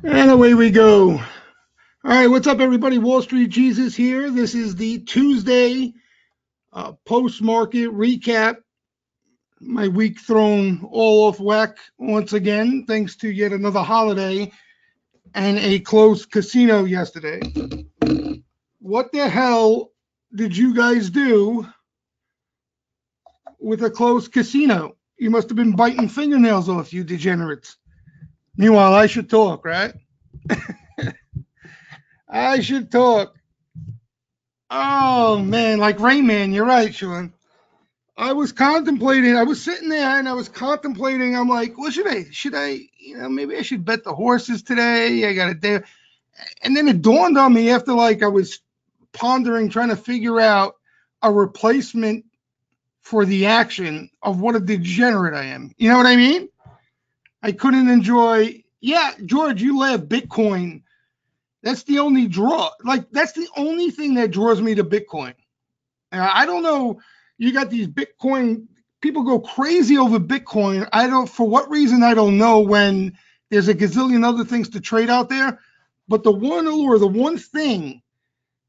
And away we go. All right, what's up, everybody? Wall Street Jesus here. This is the Tuesday post market recap. My week thrown all off whack once again, thanks to yet another holiday and a closed casino yesterday. What the hell did you guys do with a closed casino? You must have been biting fingernails off, you degenerates. Meanwhile, I should talk, right? I should talk. Oh man, like Rain Man, you're right, Sean. I was contemplating. I was sitting there and I was contemplating. I'm like, well, should I, maybe I should bet the horses today. I got a day, and then it dawned on me after like I was pondering, trying to figure out a replacement for the action of what a degenerate I am. You know what I mean? I couldn't enjoy. Yeah, George, you laugh. Bitcoin. That's the only draw. Like that's the only thing that draws me to Bitcoin. I don't know. You got these Bitcoin people go crazy over Bitcoin. I don't, for what reason, I don't know, when there's a gazillion other things to trade out there. But the one allure, the one thing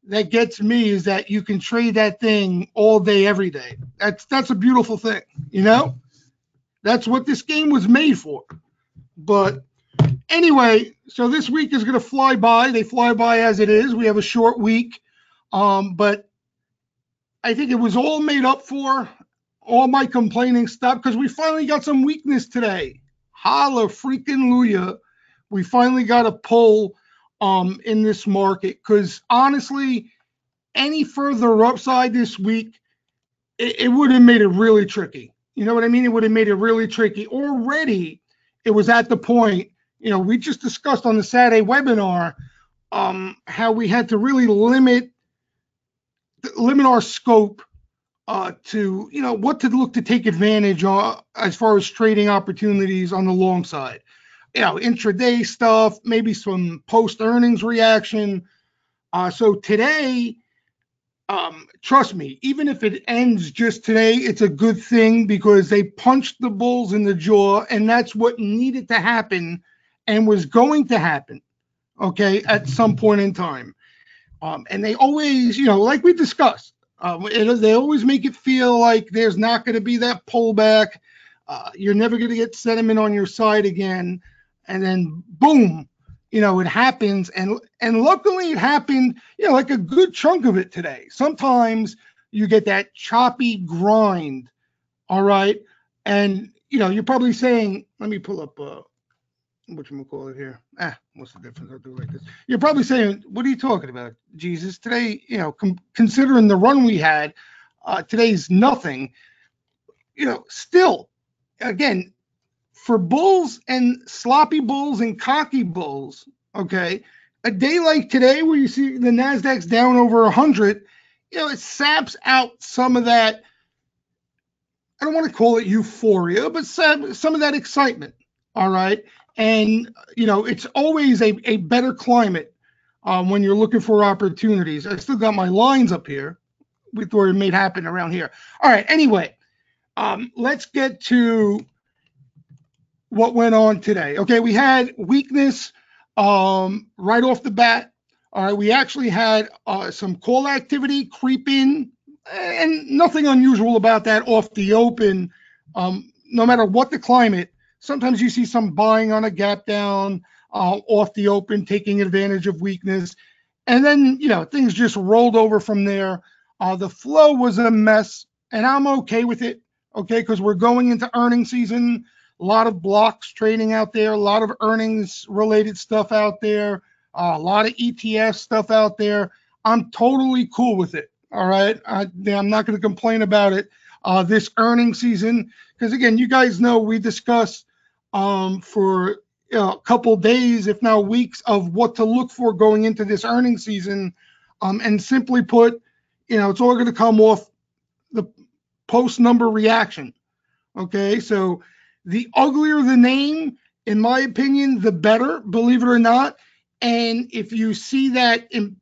that gets me is that you can trade that thing all day, every day. That's a beautiful thing, you know? That's what this game was made for. But anyway, so this week is going to fly by. They fly by as it is. We have a short week. But I think it was all made up for. All my complaining stopped because we finally got some weakness today. Holla freaking Luya. We finally got a pull in this market because honestly, any further upside this week, it would have made it really tricky. You know what I mean? It would have made it really tricky. Already, it was at the point, we just discussed on the Saturday webinar how we had to really limit our scope to what to look to take advantage of as far as trading opportunities on the long side. Intraday stuff, maybe some post earnings reaction. So today, trust me, even if it ends just today, it's a good thing because they punched the bulls in the jaw, and that's what needed to happen and was going to happen. Okay, at some point in time. And they always, like we discussed, they always make it feel like there's not going to be that pullback. You're never going to get sentiment on your side again. And then boom, it happens. And luckily it happened, like a good chunk of it today. Sometimes you get that choppy grind. All right. And, you're probably saying, let me pull up whatchamacallit here. What's the difference? I'll do it like this. You're probably saying, what are you talking about, Jesus? Today, considering the run we had, today's nothing. Still, again, for bulls and sloppy bulls and cocky bulls, okay, a day like today where you see the Nasdaq's down over 100, it saps out some of that. I don't want to call it euphoria, but some of that excitement. All right. And, it's always a better climate when you're looking for opportunities. I still got my lines up here. We thought it may happen around here. All right. Anyway, let's get to what went on today. Okay. We had weakness right off the bat. All right. We actually had some call activity creep in, and nothing unusual about that off the open. No matter what the climate, sometimes you see some buying on a gap down off the open, taking advantage of weakness. And then, things just rolled over from there. The flow was a mess, and I'm okay with it, okay, because we're going into earnings season. A lot of blocks trading out there, a lot of earnings-related stuff out there, a lot of ETF stuff out there. I'm totally cool with it, all right? I'm not going to complain about it this earnings season because, again, you guys know we discuss for a couple days, if not weeks, of what to look for going into this earnings season. And simply put, it's all going to come off the post number reaction. Okay, so the uglier the name, in my opinion, the better, believe it or not. And if you see that in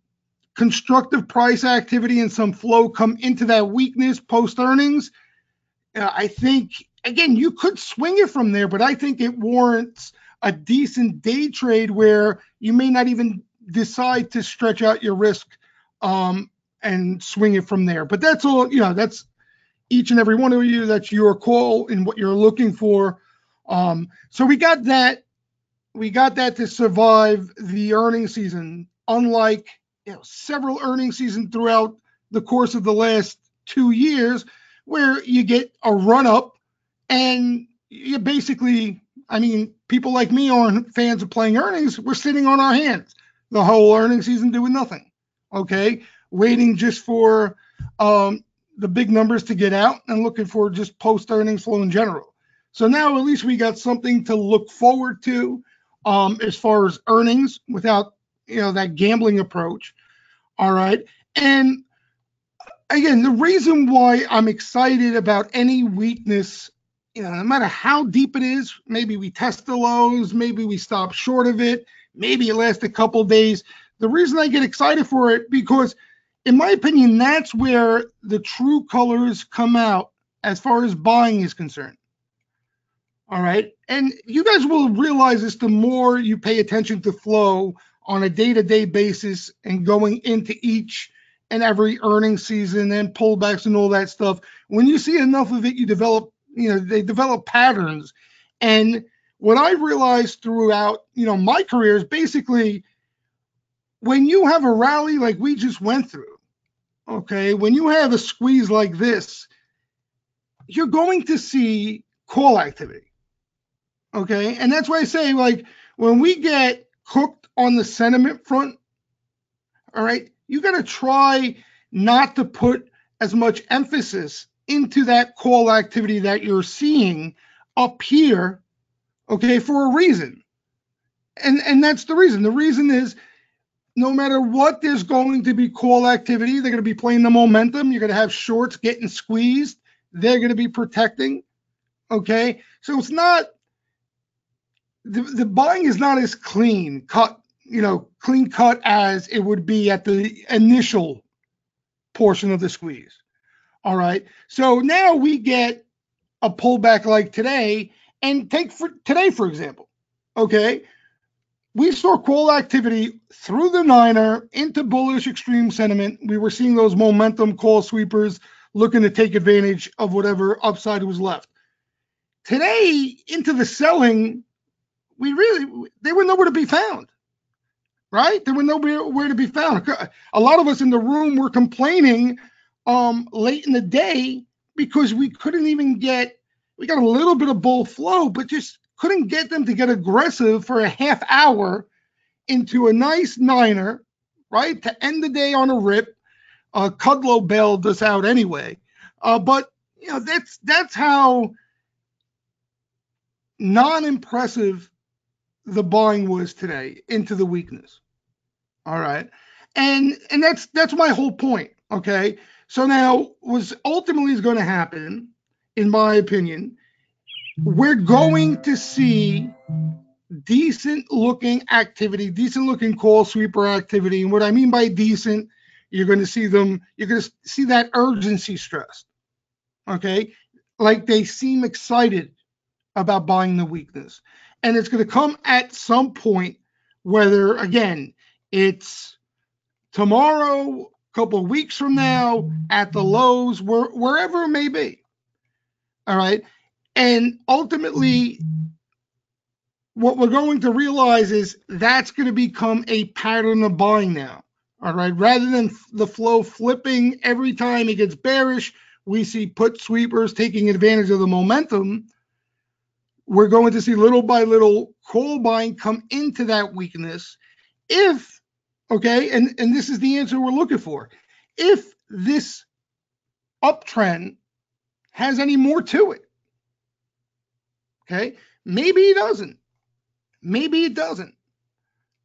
constructive price activity and some flow come into that weakness post earnings, I think, again, you could swing it from there, but I think it warrants a decent day trade where you may not even decide to stretch out your risk and swing it from there. But that's all, that's each and every one of you. That's your call in what you're looking for. So we got that. We got that to survive the earnings season, unlike several earnings seasons throughout the course of the last 2 years, where you get a run up and you basically, people like me aren't fans of playing earnings. We're sitting on our hands the whole earnings season doing nothing. Okay, waiting just for the big numbers to get out and looking for just post earnings flow in general. So now at least we got something to look forward to as far as earnings without that gambling approach. All right. And again, the reason why I'm excited about any weakness, no matter how deep it is, maybe we test the lows, maybe we stop short of it, maybe it lasts a couple days. The reason I get excited for it, because in my opinion, that's where the true colors come out as far as buying is concerned. All right. And you guys will realize this the more you pay attention to flow on a day-to-day basis and going into each and every earnings season and pullbacks and all that stuff. When you see enough of it, you develop, they develop patterns. And what I realized throughout, my career is basically when you have a rally like we just went through, okay, when you have a squeeze like this, you're going to see call activity. Okay. And that's why I say, like, when we get cooked on the sentiment front, all right, you got to try not to put as much emphasis into that call activity that you're seeing up here, okay, for a reason. And that's the reason. The reason is no matter what, there's going to be call activity. They're going to be playing the momentum. You're going to have shorts getting squeezed. They're going to be protecting. Okay. So it's not, the buying is not as clean cut as it would be at the initial portion of the squeeze. All right. So now we get a pullback like today, and take for today, for example. Okay. We saw call activity through the niner into bullish extreme sentiment. We were seeing those momentum call sweepers looking to take advantage of whatever upside was left. Today into the selling, they were nowhere to be found, right? They were nowhere to be found. A lot of us in the room were complaining late in the day because we couldn't even we got a little bit of bull flow, but just couldn't get them to get aggressive for a half hour into a nice niner, right? To end the day on a rip. Kudlow bailed us out anyway. But that's how non-impressive the buying was today into the weakness. All right. And that's my whole point. Okay. So now what's ultimately is going to happen, in my opinion, we're going to see decent looking activity, decent looking call sweeper activity. And what I mean by decent, you're going to see that urgency stressed. Okay. Like they seem excited about buying the weakness. And it's going to come at some point, whether, again, it's tomorrow, a couple of weeks from now, at the lows, wherever it may be. All right. And ultimately, what we're going to realize is that's going to become a pattern of buying now. All right. Rather than the flow flipping every time it gets bearish, we see put sweepers taking advantage of the momentum. We're going to see little by little call buying come into that weakness. And this is the answer we're looking for. If this uptrend has any more to it, okay, maybe it doesn't. Maybe it doesn't.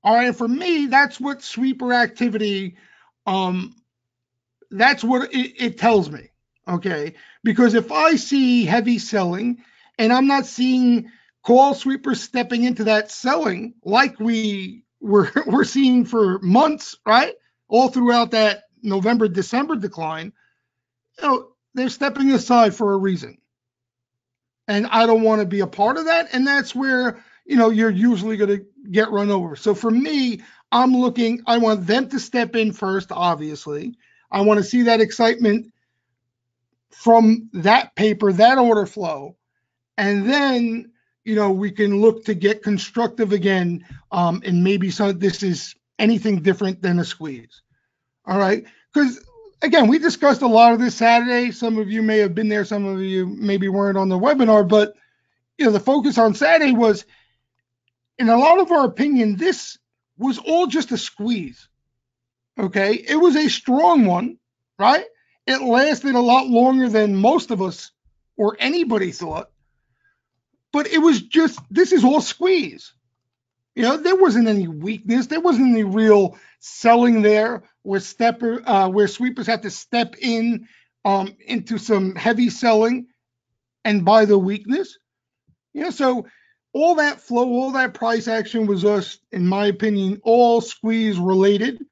All right, for me, that's what sweeper activity, that's what it tells me, okay? Because if I see heavy selling, and I'm not seeing call sweepers stepping into that selling like we're seeing for months, right? All throughout that November, December decline, they're stepping aside for a reason. And I don't want to be a part of that. And that's where, you're usually going to get run over. So for me, I want them to step in first, obviously. I want to see that excitement from that paper, that order flow. And then, we can look to get constructive again. And maybe this is anything different than a squeeze. All right. Because again, we discussed a lot of this Saturday. Some of you may have been there. Some of you maybe weren't on the webinar, but the focus on Saturday was, in a lot of our opinion, this was all just a squeeze. Okay. It was a strong one, right? It lasted a lot longer than most of us or anybody thought. But it was just, this is all squeeze. There wasn't any weakness. There wasn't any real selling there where sweepers had to step in into some heavy selling and buy the weakness. So all that flow, all that price action was us, in my opinion, all squeeze related.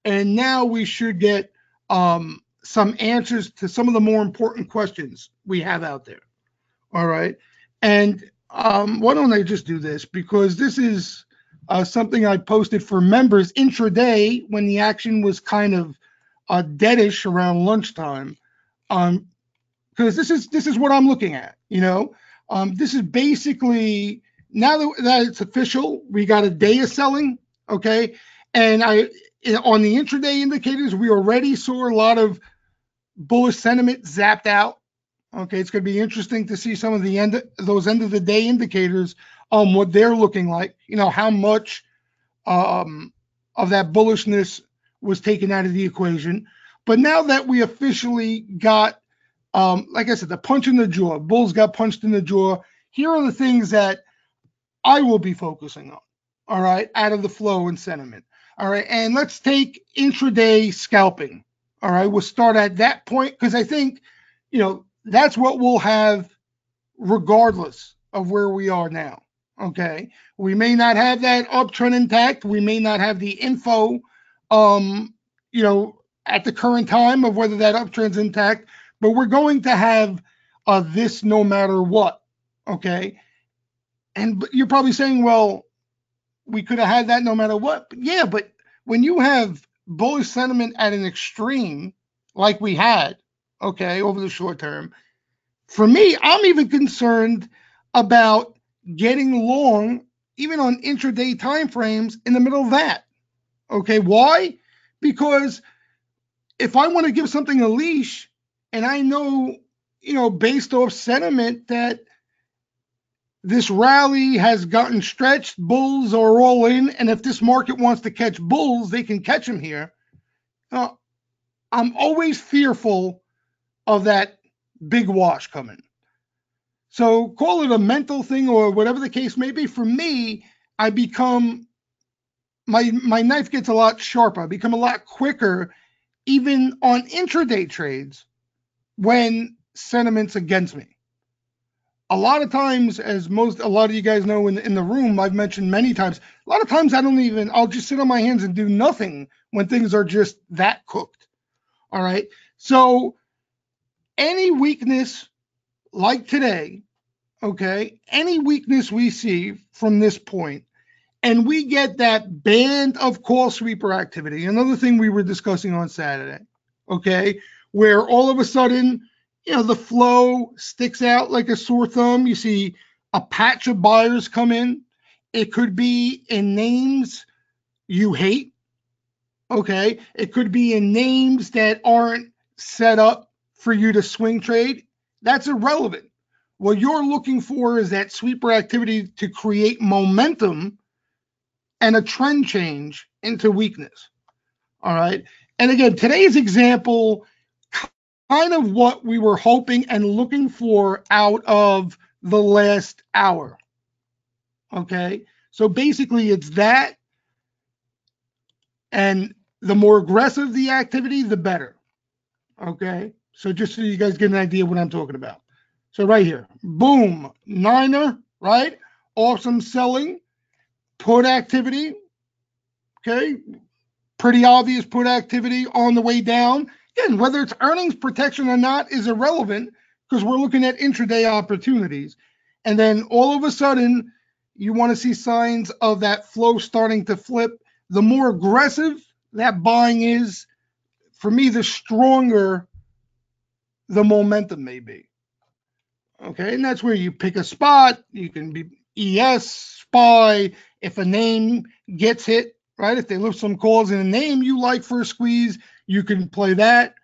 And now we should get some answers to some of the more important questions we have out there. All right. And why don't I just do this? Because this is something I posted for members intraday when the action was kind of deadish around lunchtime. Because this is what I'm looking at. This is basically, now that it's official, we got a day of selling. Okay. And on the intraday indicators, we already saw a lot of bullish sentiment zapped out. Okay, it's going to be interesting to see some of those end of the day indicators, what they're looking like. How much of that bullishness was taken out of the equation. But now that we officially got, like I said, the punch in the jaw, bulls got punched in the jaw. Here are the things that I will be focusing on. All right, out of the flow and sentiment. All right, and let's take intraday scalping. All right, we'll start at that point because I think, that's what we'll have regardless of where we are now. Okay. We may not have that uptrend intact. We may not have the info, at the current time of whether that uptrend's intact, but we're going to have this no matter what. Okay. And you're probably saying, well, we could have had that no matter what. But yeah, but when you have bullish sentiment at an extreme like we had, okay, over the short term, for me, I'm even concerned about getting long, even on intraday timeframes, in the middle of that. Okay, why? Because if I want to give something a leash, and I know, based off sentiment that this rally has gotten stretched, bulls are all in, and if this market wants to catch bulls, they can catch them here. I'm always fearful of that big wash coming. So call it a mental thing or whatever the case may be. For me, I become, my knife gets a lot sharper. I become a lot quicker, even on intraday trades, when sentiment's against me. A lot of times, a lot of you guys know in the room, I've mentioned many times, a lot of times I'll just sit on my hands and do nothing when things are just that cooked. All right. So any weakness like today, okay, any weakness we see from this point, and we get that band of call sweeper activity, another thing we were discussing on Saturday, okay, where all of a sudden, the flow sticks out like a sore thumb. You see a patch of buyers come in. It could be in names you hate, okay? It could be in names that aren't set up for you to swing trade. That's irrelevant. What you're looking for is that sweeper activity to create momentum and a trend change into weakness. All right. And again, today's example, kind of what we were hoping and looking for out of the last hour. Okay. So basically it's that, and the more aggressive the activity, the better. Okay. So just so you guys get an idea of what I'm talking about. So right here, boom, niner, right? Awesome selling, put activity, okay? Pretty obvious put activity on the way down. Again, whether it's earnings protection or not is irrelevant because we're looking at intraday opportunities. And then all of a sudden, you want to see signs of that flow starting to flip. The more aggressive that buying is, for me, the stronger the momentum may be. Okay, and that's where you pick a spot. You can be ES, SPY. If a name gets hit, right? If they lift some calls in a name you like for a squeeze, you can play that.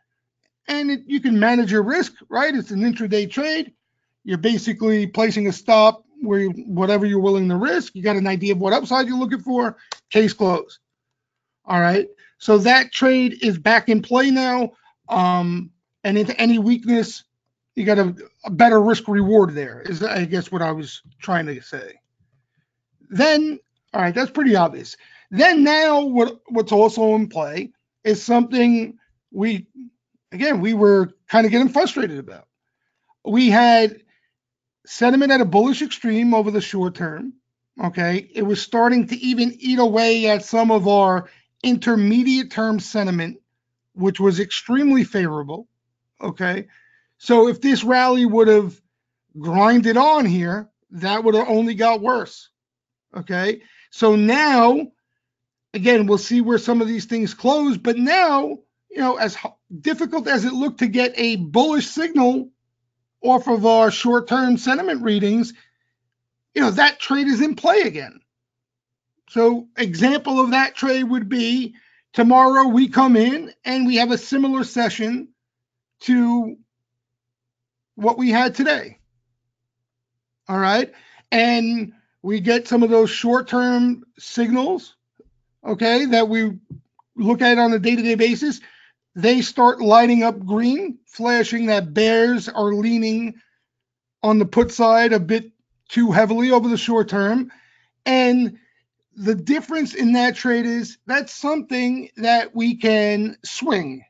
And you can manage your risk, right? It's an intraday trade. You're basically placing a stop where whatever you're willing to risk. You got an idea of what upside you're looking for. Case closed. All right. So that trade is back in play now. And into any weakness, you got a better risk reward there, is I guess what I was trying to say. Then, all right, that's pretty obvious. Then now what's also in play is something we were kind of getting frustrated about. We had sentiment at a bullish extreme over the short term. Okay. It was starting to even eat away at some of our intermediate term sentiment, which was extremely favorable. Okay. So if this rally would have grinded on here, that would have only got worse. Okay. So now, again, we'll see where some of these things close. But now, as difficult as it looked to get a bullish signal off of our short-term sentiment readings, that trade is in play again. So example of that trade would be tomorrow we come in and we have a similar session to what we had today. All right. And we get some of those short-term signals, okay, that we look at on a day-to-day basis. They start lighting up green, flashing that bears are leaning on the put side a bit too heavily over the short term. And the difference in that trade is that's something that we can swing.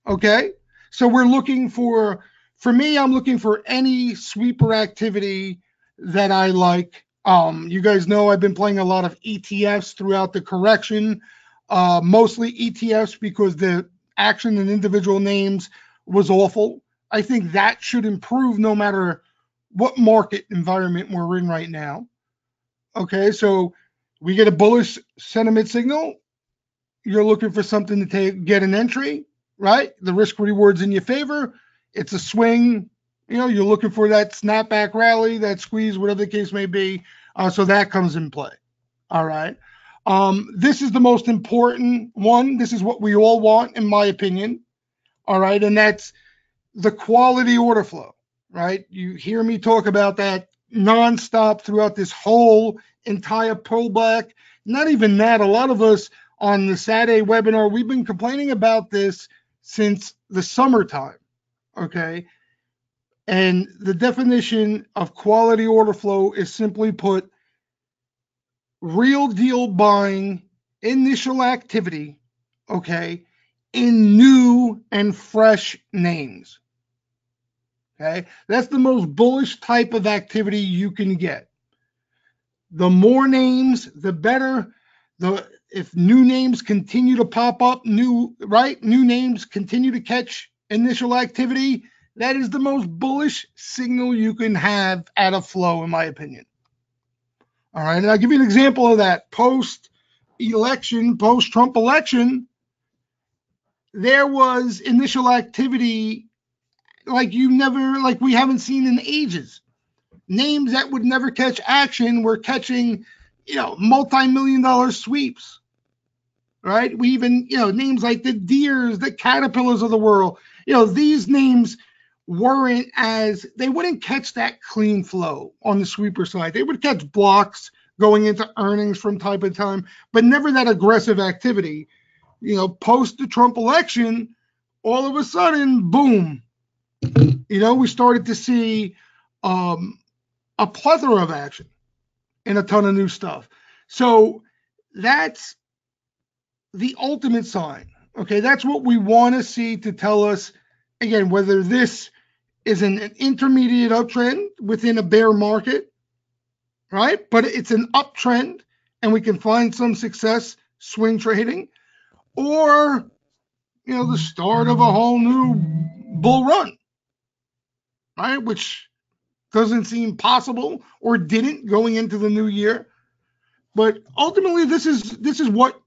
Okay. So we're looking for me, I'm looking for any sweeper activity that I like. You guys know I've been playing a lot of ETFs throughout the correction, mostly ETFs because the action in individual names was awful. I think that should improve no matter what market environment we're in right now. Okay, so we get a bullish sentiment signal. You're looking for something to get an entry, right? The risk reward's in your favor. It's a swing. You're looking for that snapback rally, that squeeze, whatever the case may be. So that comes in play. All right. This is the most important one. This is what we all want, in my opinion. All right. And that's the quality order flow, right? You hear me talk about that nonstop throughout this whole entire pullback. Not even that. A lot of us on the Saturday webinar, we've been complaining about this since the summertime. Okay. And the definition of quality order flow is simply put, real deal buying, initial activity, okay, in new and fresh names. Okay, that's the most bullish type of activity you can get. The more names, the better. If new names continue to pop up, new names continue to catch initial activity, that is the most bullish signal you can have at a flow, in my opinion. All right, and I'll give you an example of that. Post-election, post-Trump election, there was initial activity like we haven't seen in ages. Names that would never catch action were catching, multi-million-dollar sweeps, right? We even, names like the Deers, the Caterpillars of the world, these names they wouldn't catch that clean flow on the sweeper side. They would catch blocks going into earnings from time to time, but never that aggressive activity. Post the Trump election, all of a sudden, boom, we started to see a plethora of action and a ton of new stuff. So that's the ultimate sign. Okay, that's what we want to see to tell us, again, whether this is an intermediate uptrend within a bear market, right? But it's an uptrend and we can find some success swing trading, or, the start of a whole new bull run, right? Which Doesn't seem possible, or didn't, going into the new year. But ultimately, this is what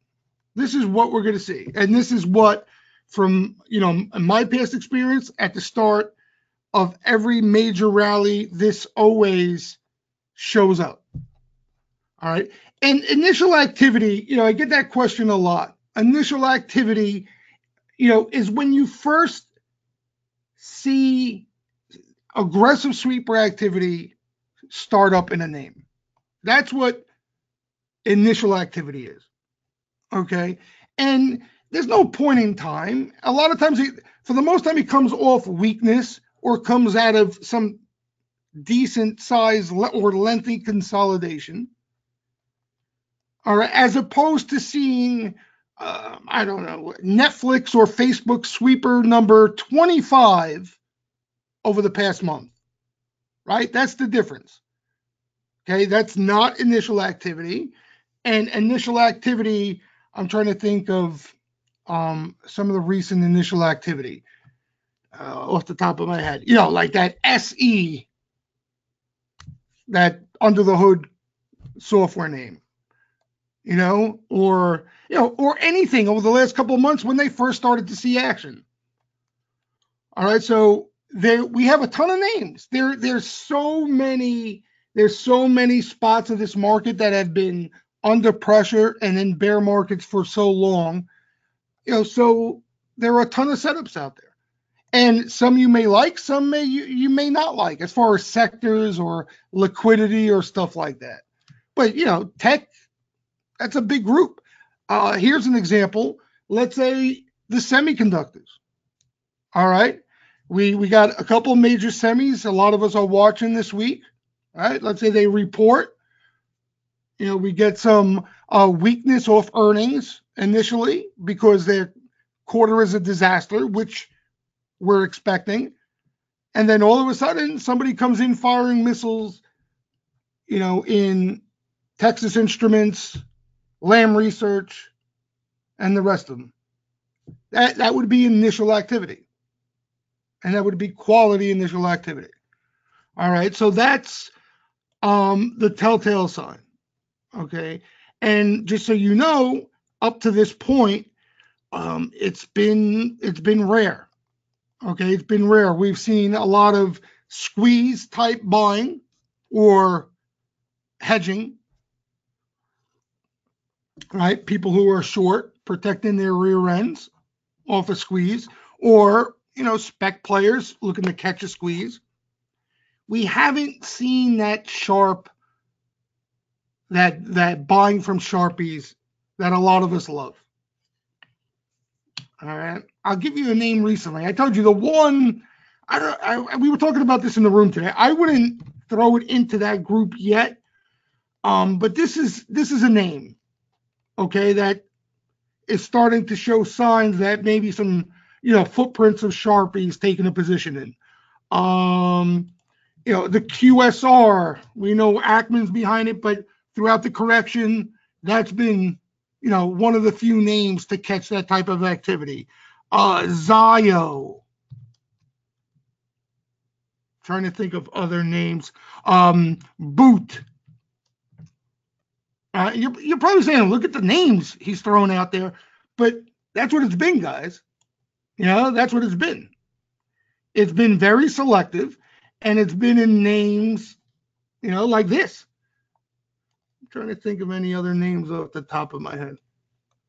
we're going to see, and this is what, from my past experience, at the start of every major rally, this always shows up. All right. And initial activity, I get that question a lot. Initial activity, is when you first see aggressive sweeper activity start up in a name. That's what initial activity is. Okay. And there's no point in time. A lot of times, for the most time, it comes off weakness or comes out of some decent size or lengthy consolidation. All right, as opposed to seeing, I don't know, Netflix or Facebook sweeper number 25 over the past month, right? That's the difference. Okay, that's not initial activity. And initial activity, I'm trying to think of some of the recent initial activity off the top of my head. Like that SE, that under the hood software name. Or anything over the last couple of months when they first started to see action. All right, so we have a ton of names. There's so many spots of this market that have been under pressure and in bear markets for so long. So there are a ton of setups out there, and some you may like, some you may not like, as far as sectors or liquidity or stuff like that. But tech, that's a big group. Here's an example. Let's say the semiconductors. All right. We got a couple of major semis. A lot of us are watching this week. All right. Let's say they report. We get some weakness off earnings initially because their quarter is a disaster, which we're expecting. And then all of a sudden, somebody comes in firing missiles, in Texas Instruments, Lam Research, and the rest of them. That would be initial activity. And that would be quality initial activity. All right, so that's the telltale sign. Okay, and just so you know, up to this point, it's been rare. Okay, it's been rare. We've seen a lot of squeeze type buying or hedging. Right, people who are short protecting their rear ends off a squeeze, or spec players looking to catch a squeeze. We haven't seen that sharp, that buying from Sharpies that a lot of us love. All right, I'll give you a name recently. I told you the one. We were talking about this in the room today. I wouldn't throw it into that group yet, but this is a name. Okay, that is starting to show signs that maybe some, footprints of Sharpies taking a position in. The QSR, we know Ackman's behind it, but throughout the correction, that's been, one of the few names to catch that type of activity. Zio. Trying to think of other names. Boot. You're probably saying, look at the names he's throwing out there, but that's what it's been, guys. That's what it's been. It's been very selective, and it's been in names, like this. I'm trying to think of any other names off the top of my head.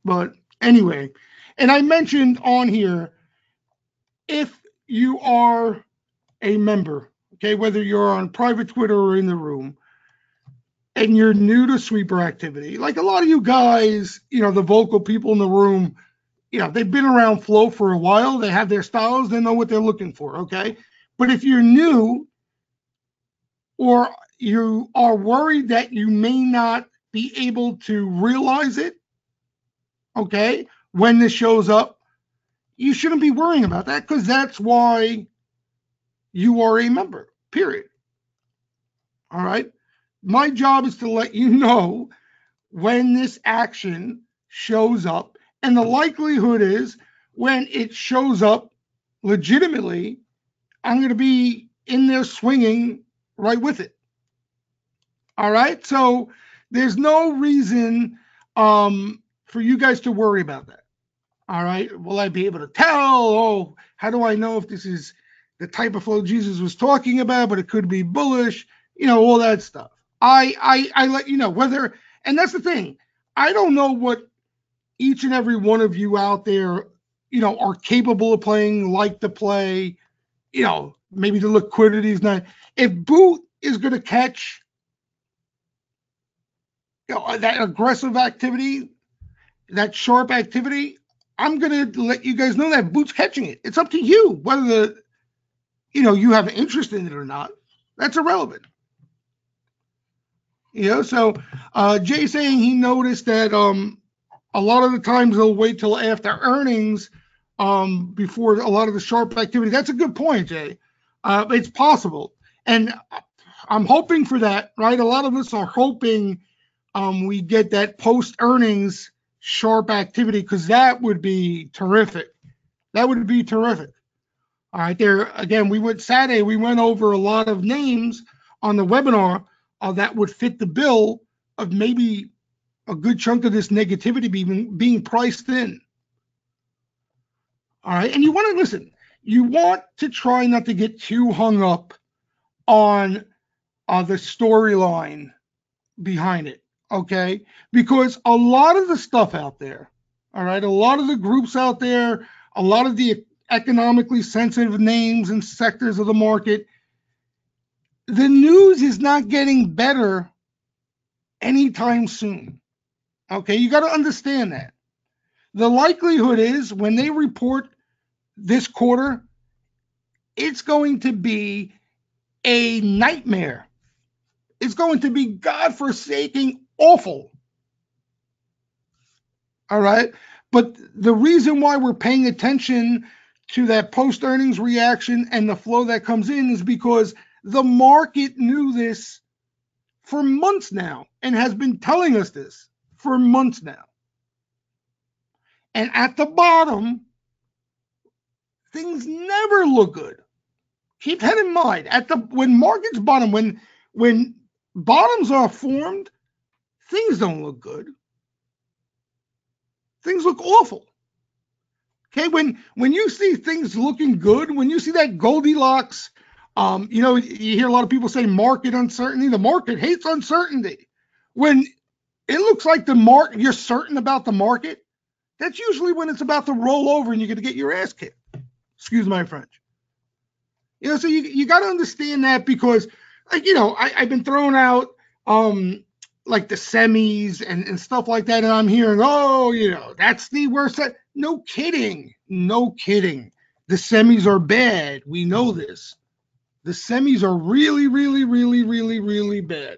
But anyway, and I mentioned on here, if you are a member, okay, whether you're on private Twitter or in the room, and you're new to sweeper activity, like a lot of you guys, the vocal people in the room, they've been around flow for a while. They have their styles. They know what they're looking for, okay? But if you're new, or you are worried that you may not be able to realize it, okay, when this shows up, you shouldn't be worrying about that, because that's why you are a member, period. All right? My job is to let you know when this action shows up, and the likelihood is when it shows up legitimately, I'm going to be in there swinging right with it. All right. So there's no reason for you guys to worry about that. All right. Will I be able to tell? Oh, how do I know if this is the type of flow Jesus was talking about, but it could be bullish, all that stuff. I let you know whether, and that's the thing. I don't know what each and every one of you out there, are capable of playing, like to play, maybe the liquidity is not. If Boot is going to catch, that aggressive activity, that sharp activity, I'm going to let you guys know that Boot's catching it. It's up to you whether you have an interest in it or not. That's irrelevant. So Jay saying he noticed that a lot of the times they'll wait till after earnings before a lot of the sharp activity. That's a good point, Jay. It's possible. And I'm hoping for that, right? A lot of us are hoping we get that post-earnings sharp activity because that would be terrific. That would be terrific. All right, there again, we went over a lot of names on the webinar that would fit the bill of maybe a good chunk of this negativity being priced in. All right, and you want to listen. You want to try not to get too hung up on the storyline behind it, okay? Because a lot of the stuff out there, all right, a lot of the groups out there, a lot of the economically sensitive names and sectors of the market, the news is not getting better anytime soon. Okay, you got to understand that. The likelihood is when they report this quarter, it's going to be a nightmare. It's going to be godforsaking awful. All right. But the reason why we're paying attention to that post-earnings reaction and the flow that comes in is because the market knew this for months now and has been telling us this for months now. And at the bottom, things never look good. Keep that in mind. When markets bottom, when bottoms are formed, things don't look good. Things look awful. Okay, when you see things looking good, when you see that Goldilocks, you hear a lot of people say market uncertainty. The market hates uncertainty. When it looks like you're certain about the market, that's usually when it's about to roll over and you're going to get your ass kicked. Excuse my French. So you got to understand that because, I've been thrown out like the semis and stuff like that, and I'm hearing, that's the worst. No kidding. The semis are bad. We know this. The semis are really, really, really, really, really bad.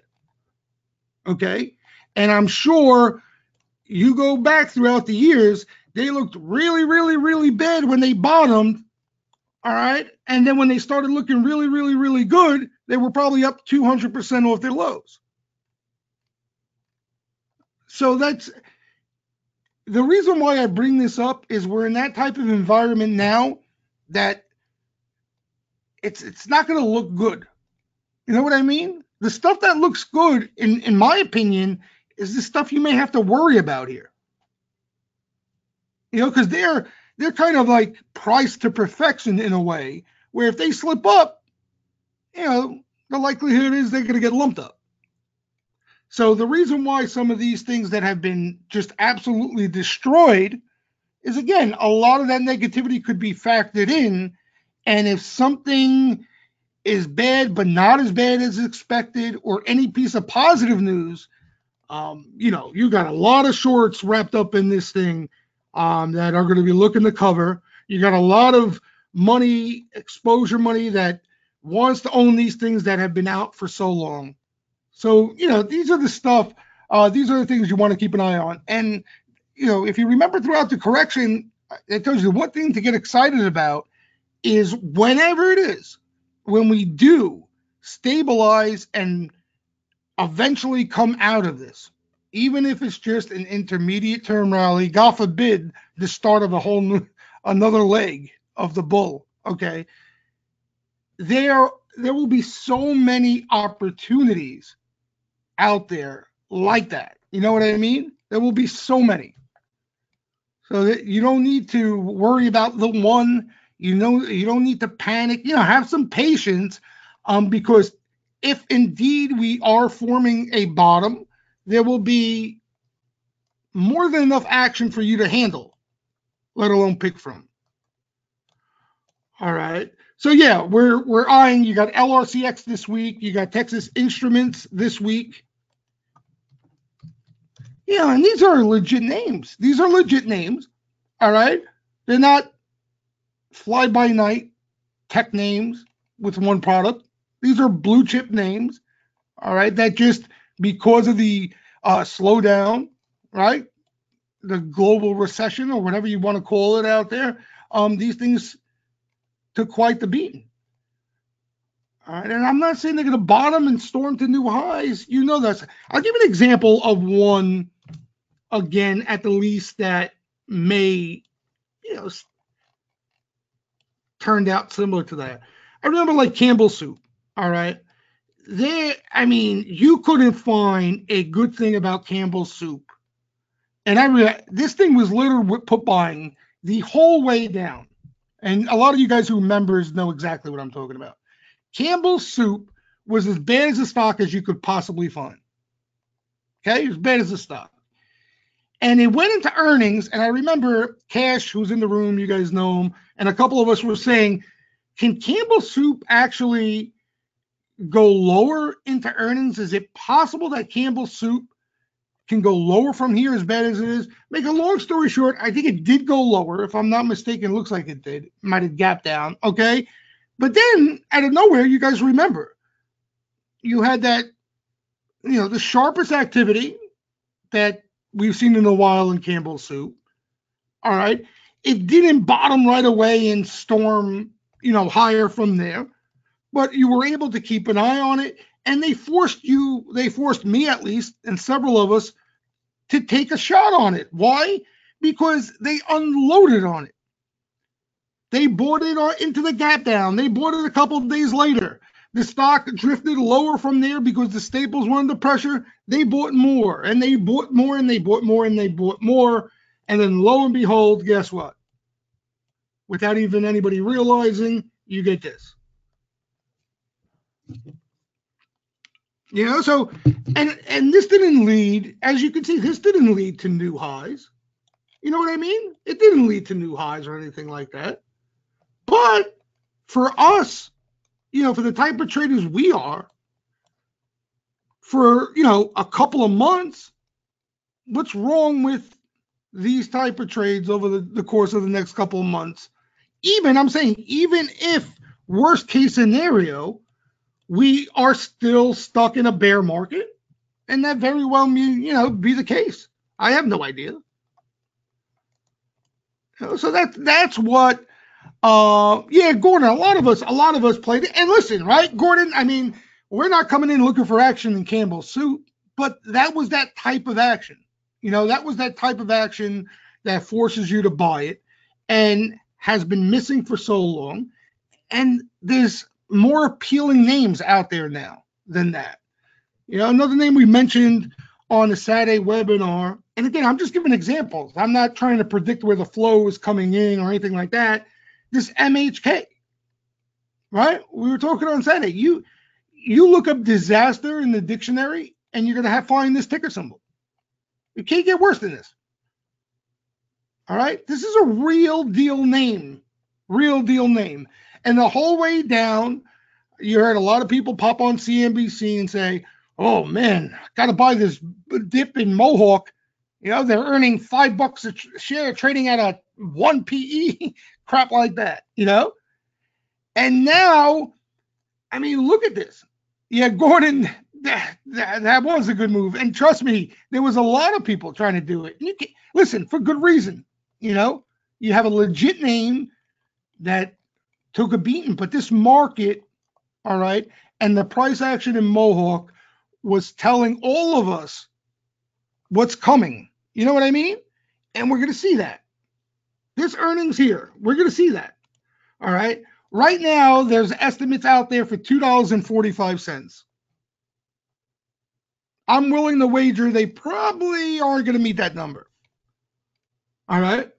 Okay? And I'm sure you go back throughout the years, they looked really, really, really bad when they bottomed. All right. And then when they started looking really, really, really good, they were probably up 200% off their lows. So that's the reason why I bring this up is we're in that type of environment now that it's not going to look good. You know what I mean? The stuff that looks good, in my opinion, is the stuff you may have to worry about here. Because they're kind of like priced to perfection in a way where if they slip up, the likelihood is they're going to get lumped up. So the reason why some of these things that have been just absolutely destroyed is, again, a lot of that negativity could be factored in. And if something is bad but not as bad as expected, or any piece of positive news, you got a lot of shorts wrapped up in this thing that are going to be looking to cover. You got a lot of money, exposure money, that wants to own these things that have been out for so long. So, these are the stuff, these are the things you want to keep an eye on. And, if you remember throughout the correction, it tells you one thing to get excited about is whenever it is, when we do stabilize and eventually come out of this, even if it's just an intermediate term rally, God forbid, the start of another leg of the bull, okay? there will be so many opportunities out there like that. You know what I mean? There will be so many. So that you don't need to worry about the one. You know, you don't need to panic. You know, have some patience, because if indeed we are forming a bottom, there will be more than enough action for you to handle, let alone pick from. All right. So yeah, we're eyeing. You got LRCX this week. You got Texas Instruments this week. Yeah, and these are legit names. These are legit names. All right. They're not fly by night tech names with one product. These are blue chip names. All right. That just because of the slowdown, right? The global recession or whatever you want to call it out there, these things took quite the beating. All right, and I'm not saying they're going to bottom and storm to new highs. You know that. I'll give an example of one again, at the least, that may, you know, turned out similar to that. I remember like Campbell Soup. All right, I mean, you couldn't find a good thing about Campbell Soup, and this thing was littered with put buying the whole way down. And a lot of you guys who are members know exactly what I'm talking about. Campbell's Soup was as bad as a stock as you could possibly find. Okay, as bad as a stock. And it went into earnings, and I remember Cash, who's in the room, you guys know him, and a couple of us were saying, can Campbell's Soup actually go lower into earnings? Is it possible that Campbell's Soup can go lower from here as bad as it is? Make a long story short, I think it did go lower. If I'm not mistaken, it looks like it did. It might have gapped down, okay? But then, out of nowhere, you guys remember, you had that, you know, the sharpest activity that we've seen in a while in Campbell's Soup. All right. It didn't bottom right away and storm, you know, higher from there, but you were able to keep an eye on it. And they forced me at least, and several of us, to take a shot on it. Why? Because they unloaded on it. They bought it into the gap down. They bought it a couple of days later. The stock drifted lower from there because the staples were under pressure. They bought more, and they bought more, and they bought more, and they bought more. And then lo and behold, guess what? Without even anybody realizing, you get this. You know, so, and this didn't lead, as you can see, this didn't lead to new highs. You know what I mean? It didn't lead to new highs or anything like that. But for us, you know, for the type of traders we are, for, you know, a couple of months, what's wrong with these type of trades over the course of the next couple of months? I'm saying, even if worst case scenario, we are still stuck in a bear market, and that very well may, you know, be the case. I have no idea. So that's what. Yeah, Gordon. A lot of us played it. And listen, right, Gordon. I mean, we're not coming in looking for action in Campbell's Soup, but that was that type of action. You know, that was that type of action that forces you to buy it, and has been missing for so long. And there's more appealing names out there now than that. You know, another name we mentioned on the Saturday webinar, and again, I'm just giving examples. I'm not trying to predict where the flow is coming in or anything like that. This MHK, right? We were talking on Saturday. You look up disaster in the dictionary, and you're going to find this ticker symbol. It can't get worse than this. All right? This is a real deal name. Real deal name. And the whole way down, you heard a lot of people pop on CNBC and say, oh, man, got to buy this dip in Mohawk. You know, they're earning $5 a share, trading at a 1 PE, crap like that, you know? And now, I mean, look at this. Yeah, Gordon, that was a good move. And trust me, there was a lot of people trying to do it. You can, listen, for good reason. You know, you have a legit name that took a beating, but this market, all right, and the price action in Mohawk was telling all of us what's coming. You know what I mean? And we're going to see that. This earnings here, we're going to see that. All right. Right now, there's estimates out there for $2.45. I'm willing to wager they probably aren't going to meet that number. All right.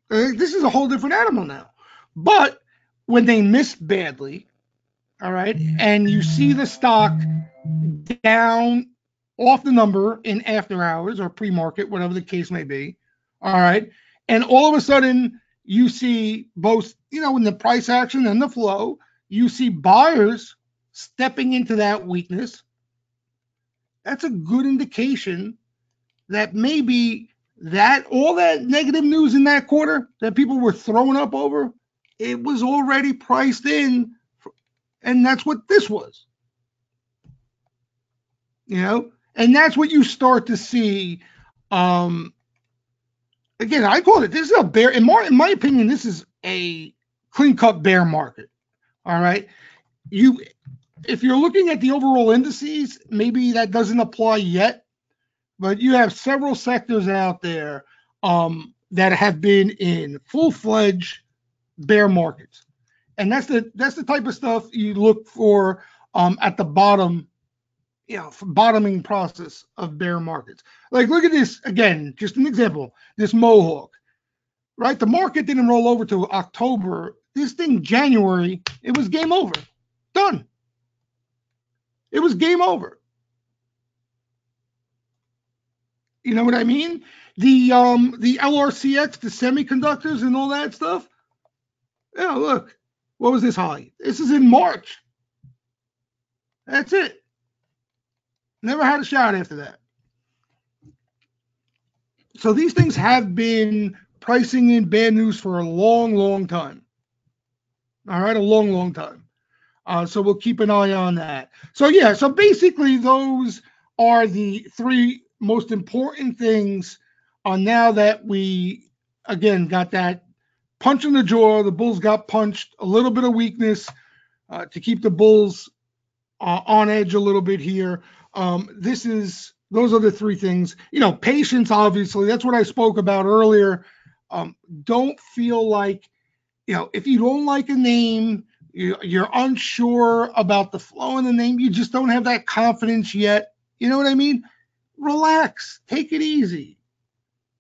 This is a whole different animal now. But when they miss badly, all right, and you see the stock down off the number in after hours or pre-market, whatever the case may be, all right, and all of a sudden you see both, in the price action and the flow, you see buyers stepping into that weakness. That's a good indication that maybe that all that negative news in that quarter that people were throwing up over, it was already priced in, and that's what this was. And that's what you start to see. Again, I call it, this is a bear. In my opinion, this is a clean cut bear market. All right, if you're looking at the overall indices, maybe that doesn't apply yet. But you have several sectors out there that have been in full-fledged bear markets, and that's the type of stuff you look for at the bottom, bottoming process of bear markets. Like, look at this again, just an example. This Mohawk, right? The market didn't roll over to October. This thing, January, it was game over, done. It was game over. You know what I mean? The LRCX, the semiconductors and all that stuff. Look, what was this high? This is in March. That's it. Never had a shot after that. So these things have been pricing in bad news for a long, long time. All right, a long, long time. So we'll keep an eye on that. So basically those are the three most important things now that we, again, got that punch in the jaw. The Bulls got punched, a little bit of weakness to keep the Bulls on edge a little bit here. Those are the three things. Patience, obviously, that's what I spoke about earlier. Don't feel like, if you don't like a name, you're unsure about the flow in the name, you just don't have that confidence yet. You know what I mean? Relax, take it easy.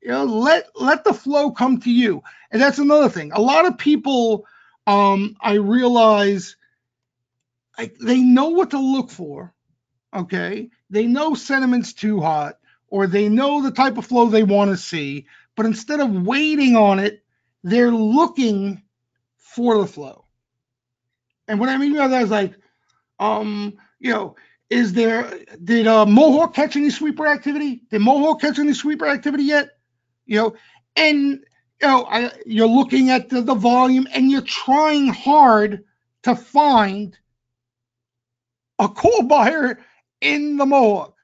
Let the flow come to you. And that's another thing. A lot of people, I realize, they know what to look for. Okay, they know sentiment's too hot, or they know the type of flow they want to see, but instead of waiting on it, they're looking for the flow. And what I mean by that is like, did Mohawk catch any sweeper activity? Did Mohawk catch any sweeper activity yet? And you're looking at the volume, and you're trying hard to find a call buyer in the Mohawk.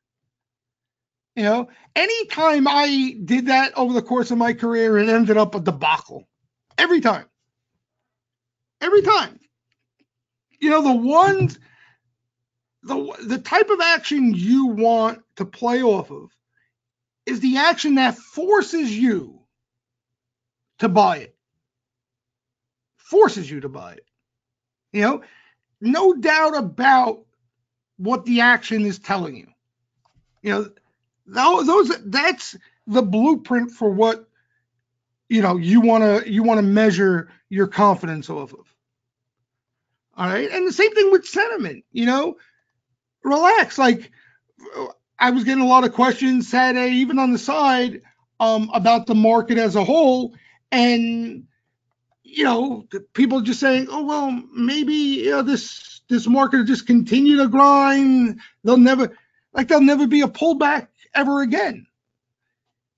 Anytime I did that over the course of my career, it ended up a debacle. Every time. The type of action you want to play off of is the action that forces you to buy it. Forces you to buy it. No doubt about what the action is telling you. That's the blueprint for what you want to measure your confidence off of. All right, and the same thing with sentiment. Relax. Like, I was getting a lot of questions Saturday, even on the side, about the market as a whole, and people just saying, "Oh well, maybe this market will just continue to grind. There'll never be a pullback ever again."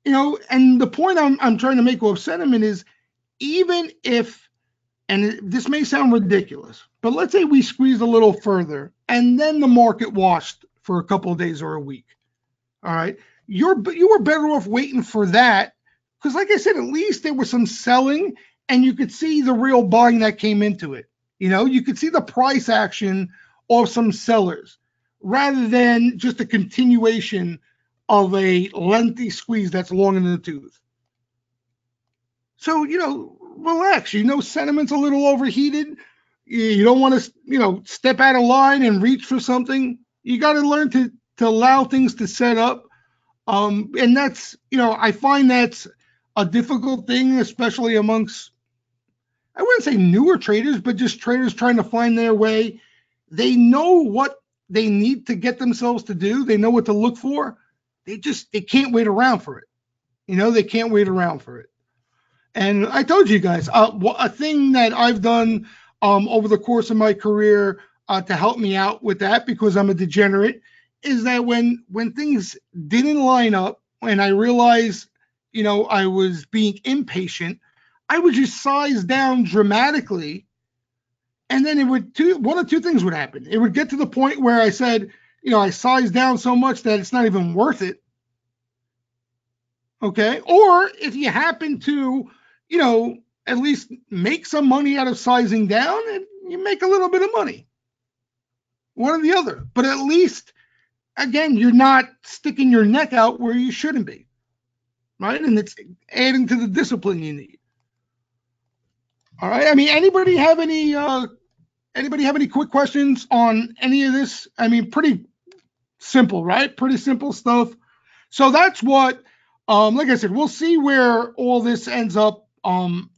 And the point I'm trying to make with sentiment is, even if, and this may sound ridiculous, but let's say we squeeze a little further and then the market washed for a couple of days or a week. All right. You were better off waiting for that, because like I said, at least there was some selling and you could see the real buying that came into it. You could see the price action of some sellers rather than just a continuation of a lengthy squeeze that's long in the tooth. So, relax. Sentiment's a little overheated. You don't want to, step out of line and reach for something. You got to learn to allow things to set up. And that's, I find that's a difficult thing, especially amongst, I wouldn't say newer traders, but just traders trying to find their way. They know what they need to get themselves to do. They know what to look for. They can't wait around for it. They can't wait around for it. And I told you guys, a thing that I've done over the course of my career to help me out with that, because I'm a degenerate, is that when things didn't line up and I realized, I was being impatient, I would just size down dramatically, and then one of two things would happen. It would get to the point where I said, I sized down so much that it's not even worth it. Okay. Or if you happen to, at least make some money out of sizing down, and you make a little bit of money. One or the other. But at least, again, you're not sticking your neck out where you shouldn't be. Right? And it's adding to the discipline you need. All right. I mean, anybody have any quick questions on any of this? I mean, pretty simple, right? Pretty simple stuff. So that's what, like I said, we'll see where all this ends up when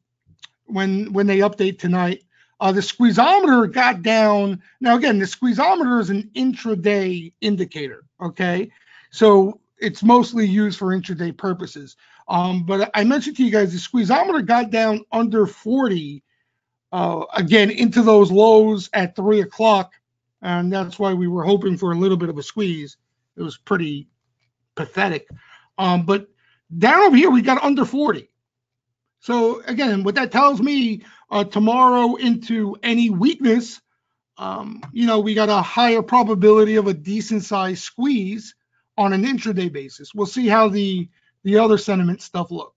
they update tonight. The squeezometer got down. Now, again, the squeezometer is an intraday indicator, okay? So it's mostly used for intraday purposes. But I mentioned to you guys, the squeezometer got down under 40, again, into those lows at 3 o'clock. And that's why we were hoping for a little bit of a squeeze. It was pretty pathetic. But down over here, we got under 40. So again, what that tells me, tomorrow into any weakness, we got a higher probability of a decent sized squeeze on an intraday basis. We'll see how the other sentiment stuff look.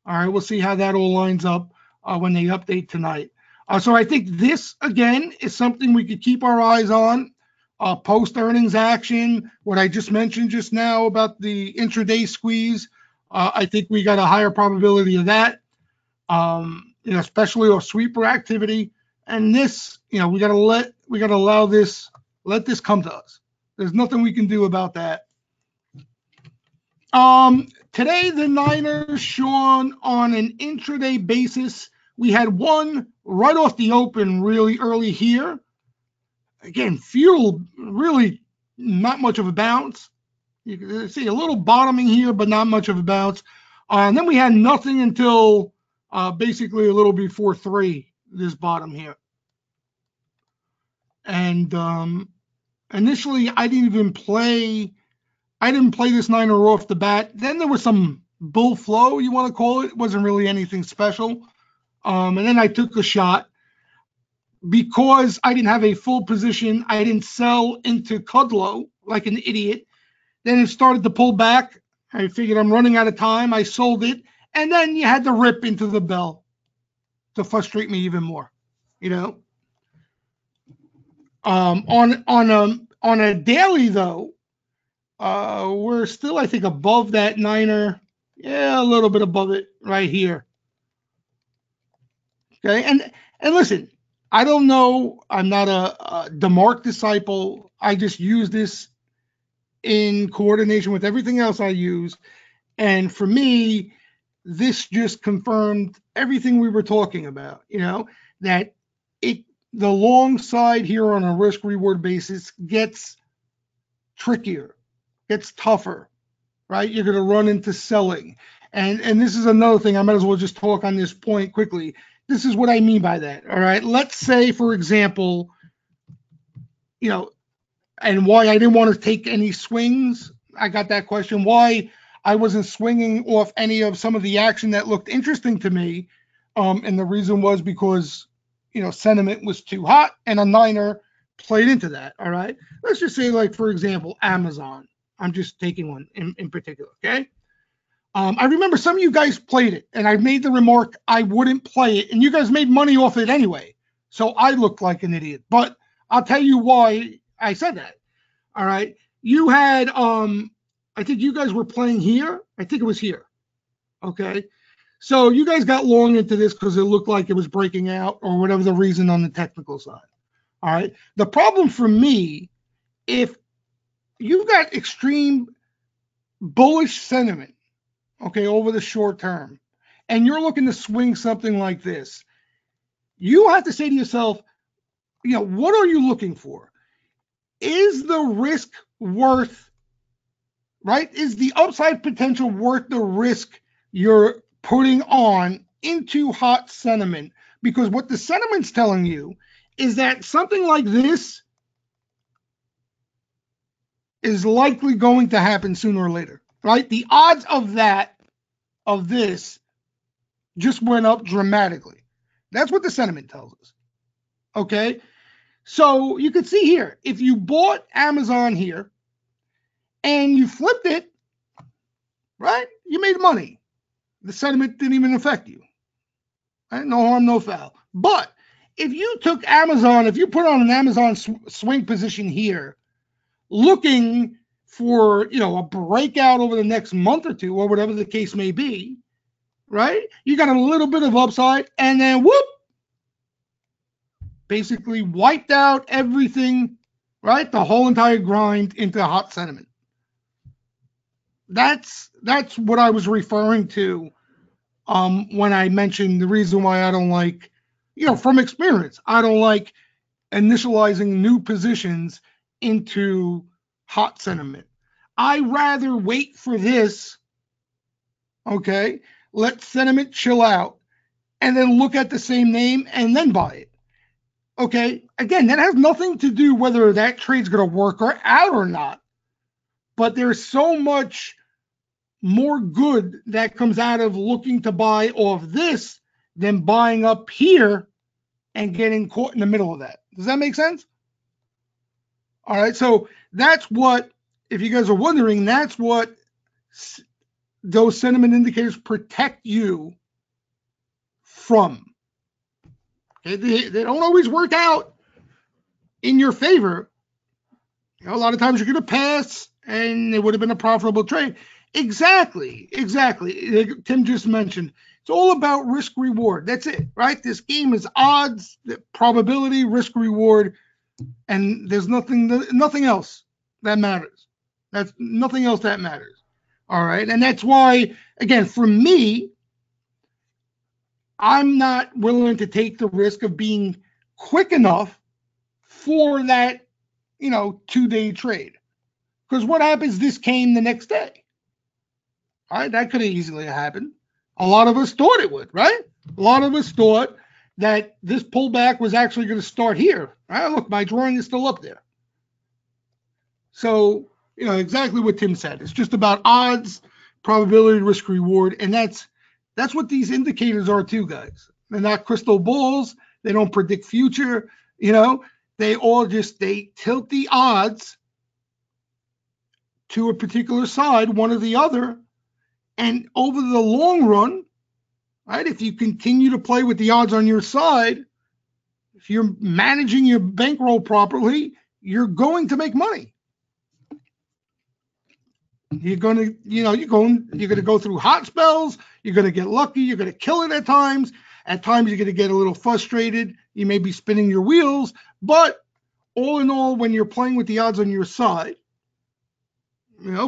All right, we'll see how that all lines up when they update tonight. So I think this, again, is something we could keep our eyes on. Post-earnings action, what I just mentioned just now about the intraday squeeze, I think we got a higher probability of that, especially with sweeper activity. And this, we got to let this come to us. There's nothing we can do about that. Today, the Niners, Sean, on an intraday basis, we had one right off the open really early here. Again, fuel really not much of a bounce. You can see a little bottoming here, but not much of a bounce. And then we had nothing until basically a little before 3, this bottom here. And initially, I didn't play this Niner off the bat. Then there was some bull flow, you want to call it. It wasn't really anything special. And then I took a shot. Because I didn't have a full position, I didn't sell into Kudlow like an idiot. Then it started to pull back. I figured I'm running out of time. I sold it. And then you had to rip into the bell to frustrate me even more, On a daily, though, we're still, I think, above that Niner. Yeah, a little bit above it right here. Okay, and listen, I don't know. I'm not a DeMarc disciple. I just use this in coordination with everything else I use. And for me, this just confirmed everything we were talking about, that the long side here on a risk reward basis gets trickier, gets tougher, right? You're going to run into selling. And this is another thing. I might as well just talk on this point quickly. This is what I mean by that. All right. Let's say, for example, and why I didn't want to take any swings. I got that question. Why I wasn't swinging off any of some of the action that looked interesting to me. And the reason was because, sentiment was too hot and a Niner played into that. All right. Let's just say, like, for example, Amazon. I'm just taking one in particular. Okay. I remember some of you guys played it, and I made the remark I wouldn't play it, and you guys made money off it anyway. So I looked like an idiot. But I'll tell you why I said that. All right. You had, I think you guys were playing here. I think it was here. Okay. So you guys got long into this because it looked like it was breaking out or whatever the reason on the technical side. All right. The problem for me, if you've got extreme bullish sentiment, okay, over the short term, and you're looking to swing something like this, you have to say to yourself, what are you looking for? Is the risk worth, right? Is the upside potential worth the risk you're putting on into hot sentiment? Because what the sentiment's telling you is that something like this is likely going to happen sooner or later, right? The odds of this just went up dramatically. That's what the sentiment tells us. Okay. So you can see here, if you bought Amazon here and you flipped it, right? You made money. The sentiment didn't even affect you. Right? No harm, no foul. But if you took Amazon, if you put on an Amazon swing position here, looking for, a breakout over the next month or two, or whatever the case may be, right? You got a little bit of upside, and then whoop, basically wiped out everything, right? The whole entire grind into hot sentiment. That's what I was referring to when I mentioned the reason why I don't like, from experience, I don't like initializing new positions into hot sentiment. I rather wait for this, okay, let sentiment chill out, and then look at the same name and then buy it. Okay, again, that has nothing to do whether that trade's going to work out or not, but there's so much more good that comes out of looking to buy off this than buying up here and getting caught in the middle of that. Does that make sense? All right, so that's what, if you guys are wondering, that's what those sentiment indicators protect you from. Okay, they don't always work out in your favor. A lot of times you're going to pass, and it would have been a profitable trade. Exactly. Tim just mentioned, it's all about risk reward. That's it, right? This game is odds, probability, risk reward, and there's nothing else that matters. That's nothing else that matters. All right, and that's why, again, for me, I'm not willing to take the risk of being quick enough for that, 2-day trade. Because what happens? This came the next day. All right, that could have easily happened. A lot of us thought it would, right? A lot of us thought that this pullback was actually going to start here. All right, look, my drawing is still up there. So, exactly what Tim said. It's just about odds, probability, risk, reward, and that's what these indicators are too, guys. They're not crystal balls. They don't predict future. They all they tilt the odds to a particular side, one or the other. And over the long run, right, if you continue to play with the odds on your side, if you're managing your bankroll properly, you're going to make money. You're going to, you're going to go through hot spells. You're going to get lucky. You're going to kill it at times. At times, you're going to get a little frustrated. You may be spinning your wheels. But all in all, when you're playing with the odds on your side,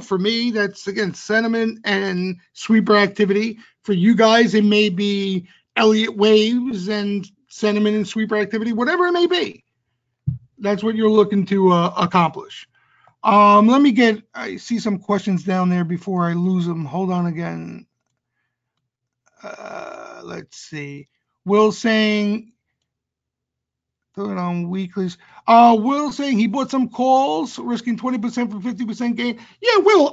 for me, that's, again, sentiment and sweeper activity. For you guys, it may be Elliott waves and sentiment and sweeper activity, whatever it may be. That's what you're looking to accomplish. I see some questions down there before I lose them. Hold on again. Let's see. Will saying, throw it on weeklies. Will saying he bought some calls, risking 20% for 50% gain. Yeah, Will,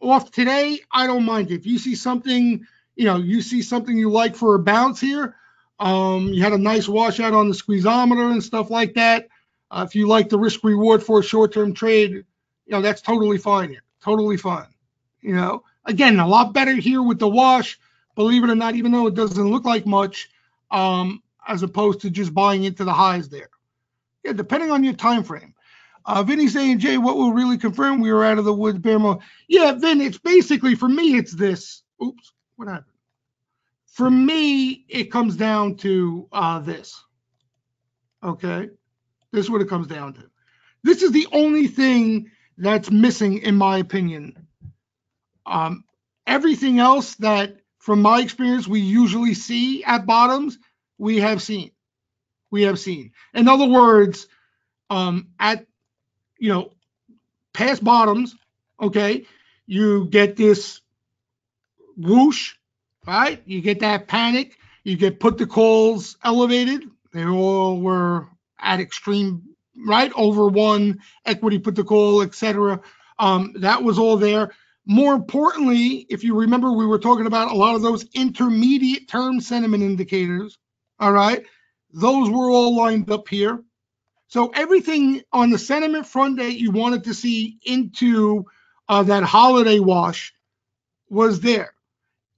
off today, I don't mind. If you see something, you like for a bounce here, you had a nice washout on the squeezometer and stuff like that. If you like the risk reward for a short-term trade, that's totally fine here. Totally fine. Again, a lot better here with the wash, believe it or not, even though it doesn't look like much, as opposed to just buying into the highs there. Yeah, depending on your time frame. Vinny's saying, Jay, what will really confirm we were out of the woods bear market? Yeah, Vin, it's basically, for me, it's this. Oops, what happened? For me, it comes down to this. Okay, this is what it comes down to. This is the only thing that's missing, in my opinion. Um, Everything else that, from my experience, we usually see at bottoms, we have seen. We have seen. In other words, at you know past bottoms, okay, you get this whoosh, right? You get that panic. You get put the calls elevated. They all were at extreme, right? Over one equity put the call, etc. That was all there. More importantly, if you remember, we were talking about a lot of those intermediate term sentiment indicators. All right. Those were all lined up here. So everything on the sentiment front that you wanted to see into that holiday wash was there.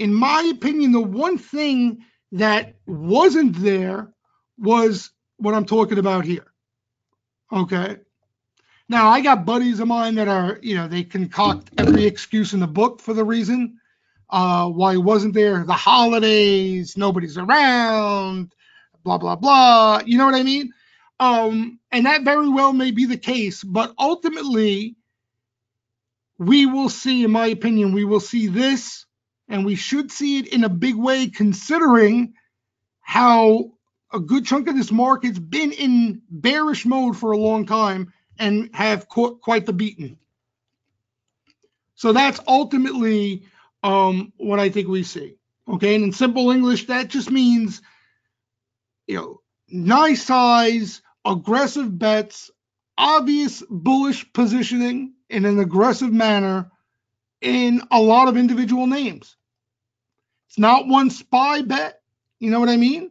In my opinion, the one thing that wasn't there was what I'm talking about here. Okay. Now, I got buddies of mine that are, they concoct every excuse in the book for the reason why it wasn't there. The holidays, nobody's around, blah, blah, blah. You know what I mean? And that very well may be the case, but ultimately, we will see, in my opinion, we will see this, and we should see it in a big way, considering how a good chunk of this market's been in bearish mode for a long time and have caught quite the beating. So that's ultimately what I think we see. Okay, and in simple English, that just means, nice size, aggressive bets, obvious bullish positioning in an aggressive manner in a lot of individual names. It's not one SPY bet, you know what I mean?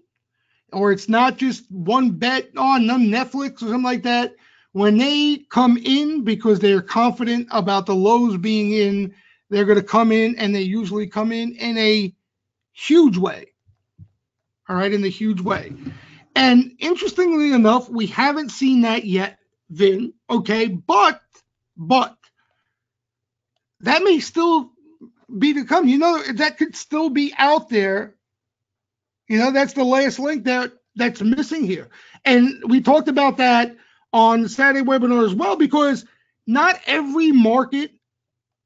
Or it's not just one bet on Netflix or something like that. When they come in because they're confident about the lows being in, they're going to come in, and they usually come in a huge way. All right, in a huge way. And interestingly enough, we haven't seen that yet, Vin. Okay, but that may still be to come. That could still be out there. That's the last link that's missing here. And we talked about that on the Saturday webinar as well, because not every market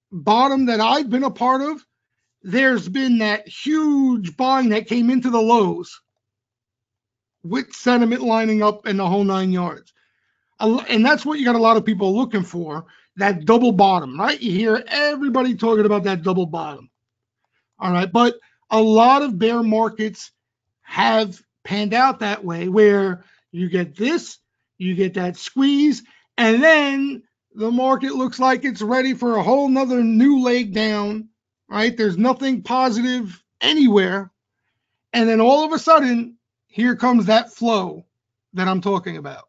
bottom that I've been a part of, there's been that huge buying that came into the lows with sentiment lining up in the whole 9 yards. And that's what you got a lot of people looking for, that double bottom, right? You hear everybody talking about that double bottom. All right. But a lot of bear markets have panned out that way, where you get this, you get that squeeze, and then the market looks like it's ready for a whole nother new leg down, right? There's nothing positive anywhere. And then all of a sudden, here comes that flow that I'm talking about.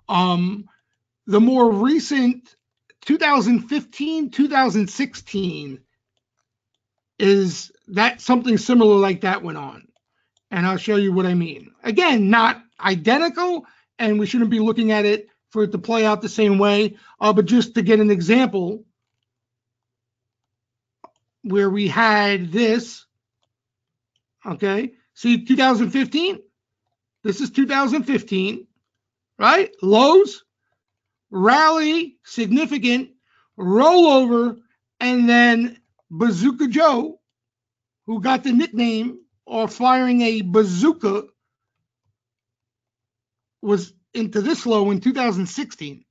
The more recent 2015, 2016 is that something similar like that went on. And I'll show you what I mean. Again, not identical, and we shouldn't be looking at it for it to play out the same way, but just to get an example where we had this, okay? See 2015? This is 2015, right? Lows, rally, significant, rollover, and then Bazooka Joe, who got the nickname or firing a bazooka, was into this low in 2016.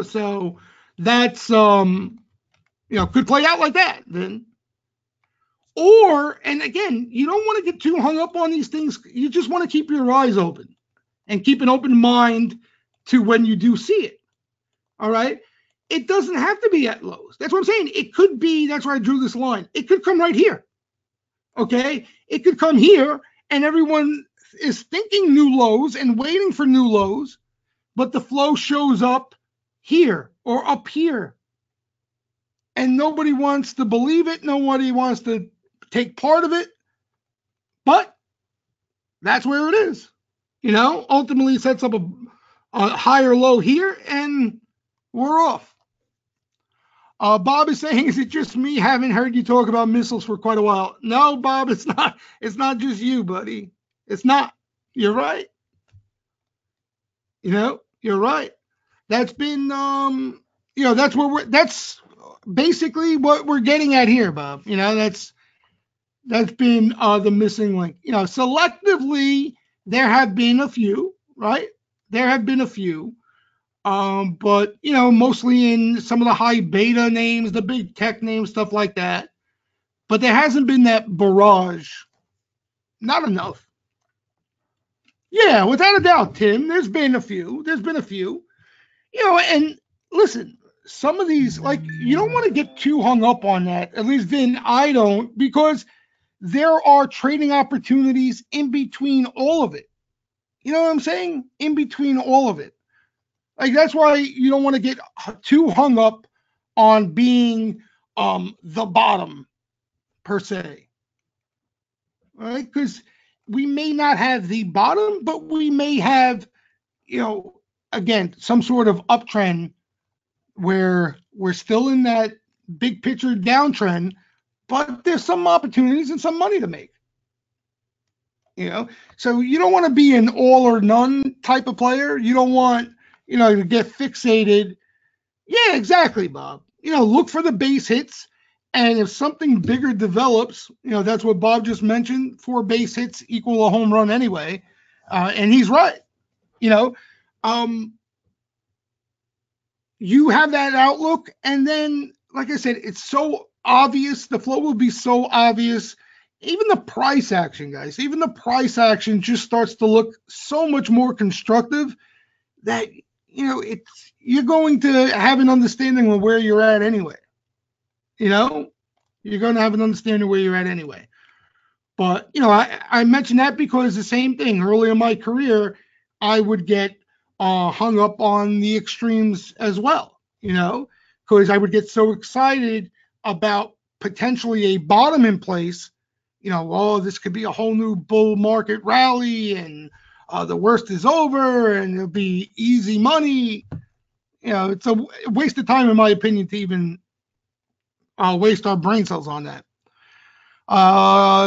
So that's could play out like that then. Or, and again, you don't want to get too hung up on these things. You just want to keep your eyes open and keep an open mind to when you do see it. All right. It doesn't have to be at lows. That's what I'm saying. It could be, that's where I drew this line. It could come right here. Okay. It could come here, and everyone is thinking new lows and waiting for new lows, but the flow shows up here or up here. And nobody wants to believe it. Nobody wants to take part of it. But that's where it is. Ultimately it sets up a higher low here, and we're off. Bob is saying, is it just me? Haven't heard you talk about missiles for quite a while. No, Bob, it's not. It's not just you, buddy. It's not. You're right. You're right. That's been, that's where that's basically what we're getting at here, Bob. That's been the missing link. Selectively, there have been a few, right? There have been a few. But mostly in some of the high beta names, the big tech names, stuff like that. But there hasn't been that barrage. Not enough. Yeah, without a doubt, Tim. There's been a few. There's been a few. And listen, some of these, like, you don't want to get too hung up on that. At least then I don't, because there are trading opportunities in between all of it. You know what I'm saying? In between all of it. Like, that's why you don't want to get too hung up on being the bottom per se, right? Because we may not have the bottom, but we may have, again, some sort of uptrend where we're still in that big picture downtrend, but there's some opportunities and some money to make. So you don't want to be an all or none type of player. You don't want, to get fixated. Yeah, exactly, Bob. Look for the base hits. And if something bigger develops, that's what Bob just mentioned. 4 base hits equal a home run anyway. And he's right. You have that outlook. And then, like I said, it's so obvious. The flow will be so obvious. Even the price action, guys, even the price action just starts to look so much more constructive that, you're going to have an understanding of where you're at anyway. You're going to have an understanding where you're at anyway. But, I mentioned that because the same thing early in my career, I would get hung up on the extremes as well, because I would get so excited about potentially a bottom in place, this could be a whole new bull market rally and the worst is over and it'll be easy money. It's a waste of time, in my opinion, to even waste our brain cells on that.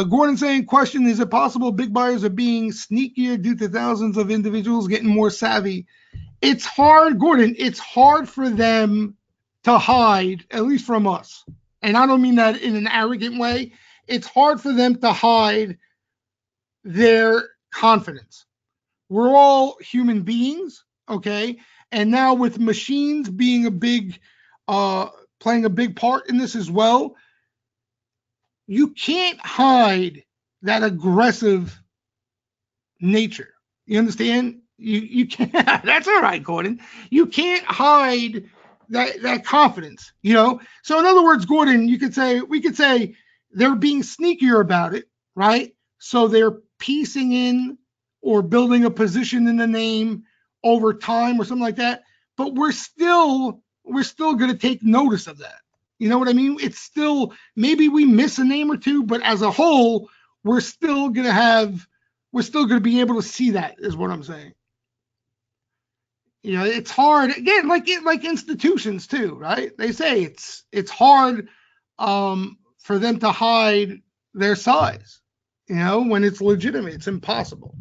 Gordon saying, question, is it possible big buyers are being sneakier due to thousands of individuals getting more savvy? It's hard, Gordon, it's hard for them to hide, at least from us. And I don't mean that in an arrogant way. It's hard for them to hide their confidence. We're all human beings, okay? And now with machines being playing a big part in this as well, you can't hide that aggressive nature. You understand? You can't. That's all right, Gordon. You can't hide that confidence. So in other words, Gordon, we could say they're being sneakier about it, right? So they're piecing in or building a position in the name over time or something like that. But we're still going to take notice of that. You know what I mean? It's still, maybe we miss a name or two, but as a whole, we're still going to be able to see that, is what I'm saying. It's hard, again, like institutions too, right? They say it's hard for them to hide their size, when it's legitimate. It's impossible.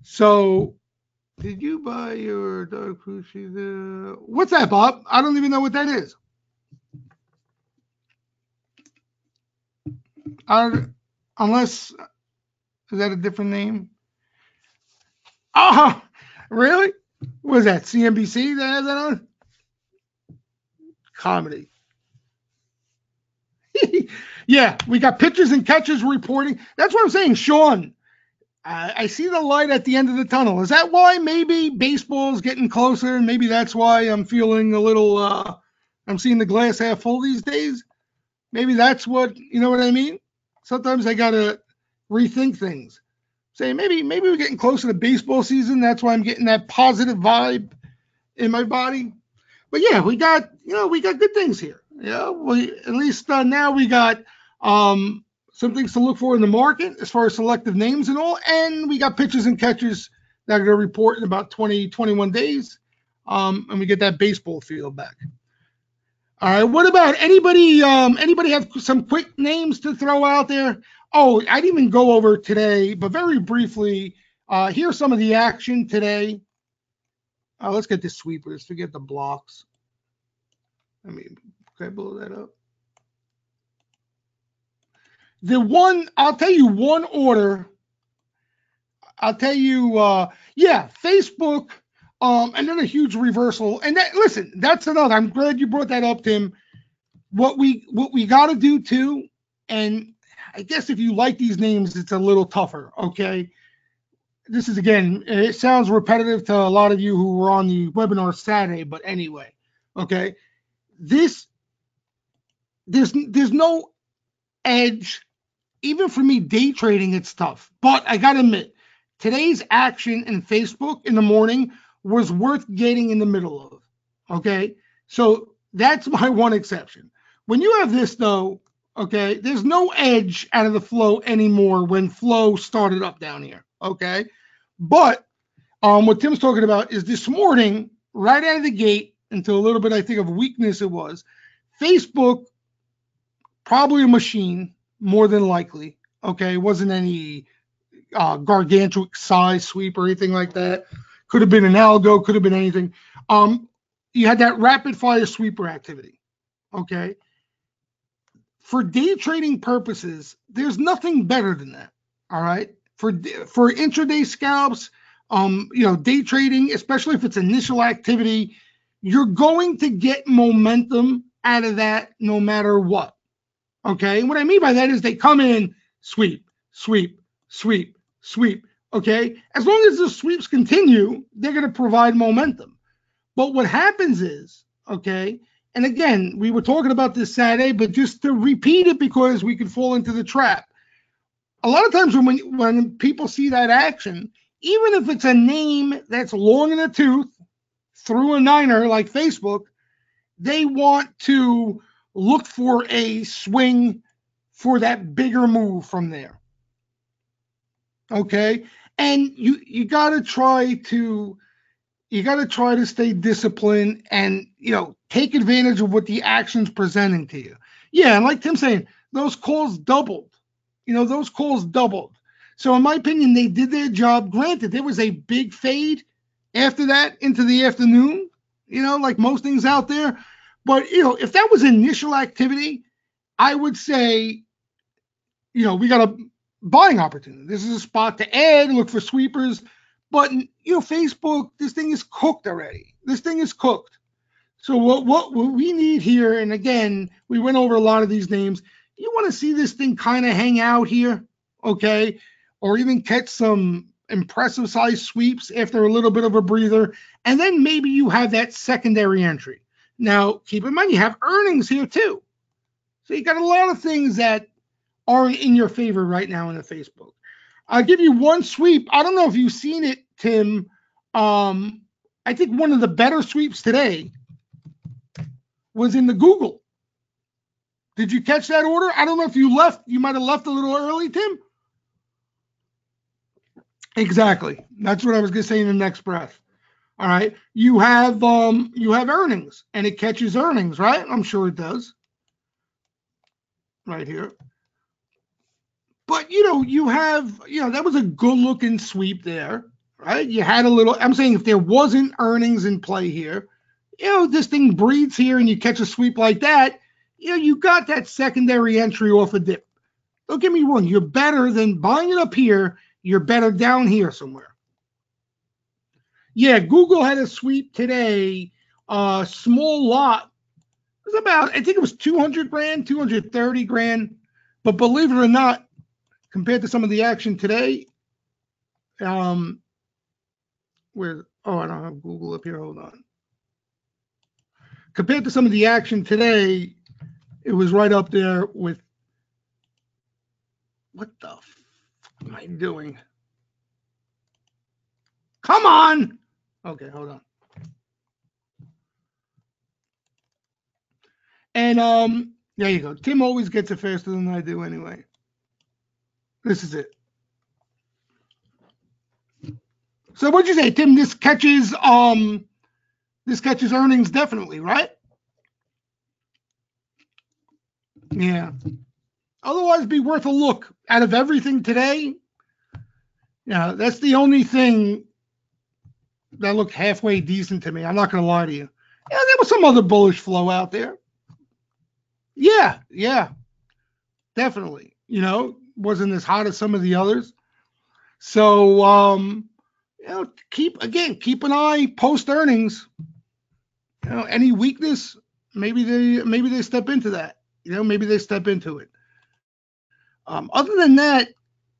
So, did you buy your dog food? What's that, Bob? I don't even know what that is. Unless, is that a different name? Oh, really? What is that, CNBC that has that on? Comedy. Yeah, we got pitchers and catchers reporting. That's what I'm saying, Sean. I see the light at the end of the tunnel. Is that why maybe baseball's getting closer? And maybe that's why I'm feeling a little, I'm seeing the glass half full these days. Maybe that's what, you know what I mean? Sometimes I got to rethink things. Say, maybe we're getting closer to baseball season. That's why I'm getting that positive vibe in my body. But yeah, we got good things here. At least now we got some things to look for in the market as far as selective names and all. And we got pitchers and catchers that are going to report in about 20, 21 days. And we get that baseball feel back. All right. What about anybody? Anybody have some quick names to throw out there? Oh, I didn't even go over today, but very briefly, here's some of the action today. Let's get the sweepers. Forget the blocks. I mean, can I blow that up? The one, I'll tell you one order. I'll tell you, yeah, Facebook, another huge reversal. And that, listen, that's another. I'm glad you brought that up, Tim. What we got to do too, and I guess if you like these names, it's a little tougher. Okay, this is again, it sounds repetitive to a lot of you who were on the webinar Saturday, but anyway, okay, this there's no edge. Even for me, day trading, it's tough. But I gotta admit, today's action in Facebook in the morning was worth getting in the middle of. Okay, so that's my one exception. When you have this though, okay, there's no edge out of the flow anymore when flow started up down here. Okay, but what Tim's talking about is this morning, right out of the gate, into a little bit, I think, of weakness it was. Facebook, probably a machine, more than likely. Okay, it wasn't any gargantuan size sweep or anything like that. Could have been an algo, could have been anything. You had that rapid fire sweeper activity. Okay, for day trading purposes, there's nothing better than that. All right, for intraday scalps, day trading, especially if it's initial activity, you're going to get momentum out of that no matter what. Okay, and what I mean by that is they come in, sweep, sweep, sweep, sweep. Okay, as long as the sweeps continue, they're going to provide momentum. But what happens is, okay, and again, we were talking about this Saturday, but just to repeat it because we could fall into the trap. A lot of times when people see that action, even if it's a name that's long in the tooth through a niner like Facebook, they want to look for a swing for that bigger move from there. Okay, and you got to try to stay disciplined and take advantage of what the action's presenting to you. Yeah, and like Tim's saying, those calls doubled. Those calls doubled. So in my opinion, they did their job. Granted, there was a big fade after that into the afternoon, like most things out there. But if that was initial activity, I would say, we got a buying opportunity. This is a spot to add, look for sweepers. But Facebook, this thing is cooked already. This thing is cooked. So what we need here, and again, we went over a lot of these names. You want to see this thing kind of hang out here, okay, or even catch some impressive size sweeps after a little bit of a breather, and then maybe you have that secondary entry. Now, keep in mind you have earnings here too, so you got a lot of things that are in your favor right now in the Facebook. I'll give you one sweep. I don't know if you've seen it, Tim. I think one of the better sweeps today was in the Google. Did you catch that order? I don't know if you left. You might have left a little early, Tim. Exactly. That's what I was going to say in the next breath. All right. You have earnings, and it catches earnings, right? I'm sure it does. Right here. But you have, that was a good looking sweep there, right? You had a little, I'm saying if there wasn't earnings in play here, this thing breathes here and you catch a sweep like that, you got that secondary entry off a dip. Don't get me wrong, you're better than buying it up here, you're better down here somewhere. Yeah, Google had a sweep today, small lot. It was about, I think it was 200 grand, 230 grand. But believe it or not, compared to some of the action today, I don't have Google up here. Hold on. Compared to some of the action today, it was right up there with what the f am I doing? Come on. Okay, hold on. And there you go. Tim always gets it faster than I do anyway. This is it. So what'd you say, Tim? This catches earnings definitely, right? Yeah. Otherwise, be worth a look. Out of everything today, yeah, that's the only thing that looked halfway decent to me. I'm not going to lie to you. Yeah, there was some other bullish flow out there. Yeah, yeah, definitely. Wasn't as hot as some of the others. So, keep an eye post earnings. Any weakness, maybe they step into that. Maybe they step into it. Other than that,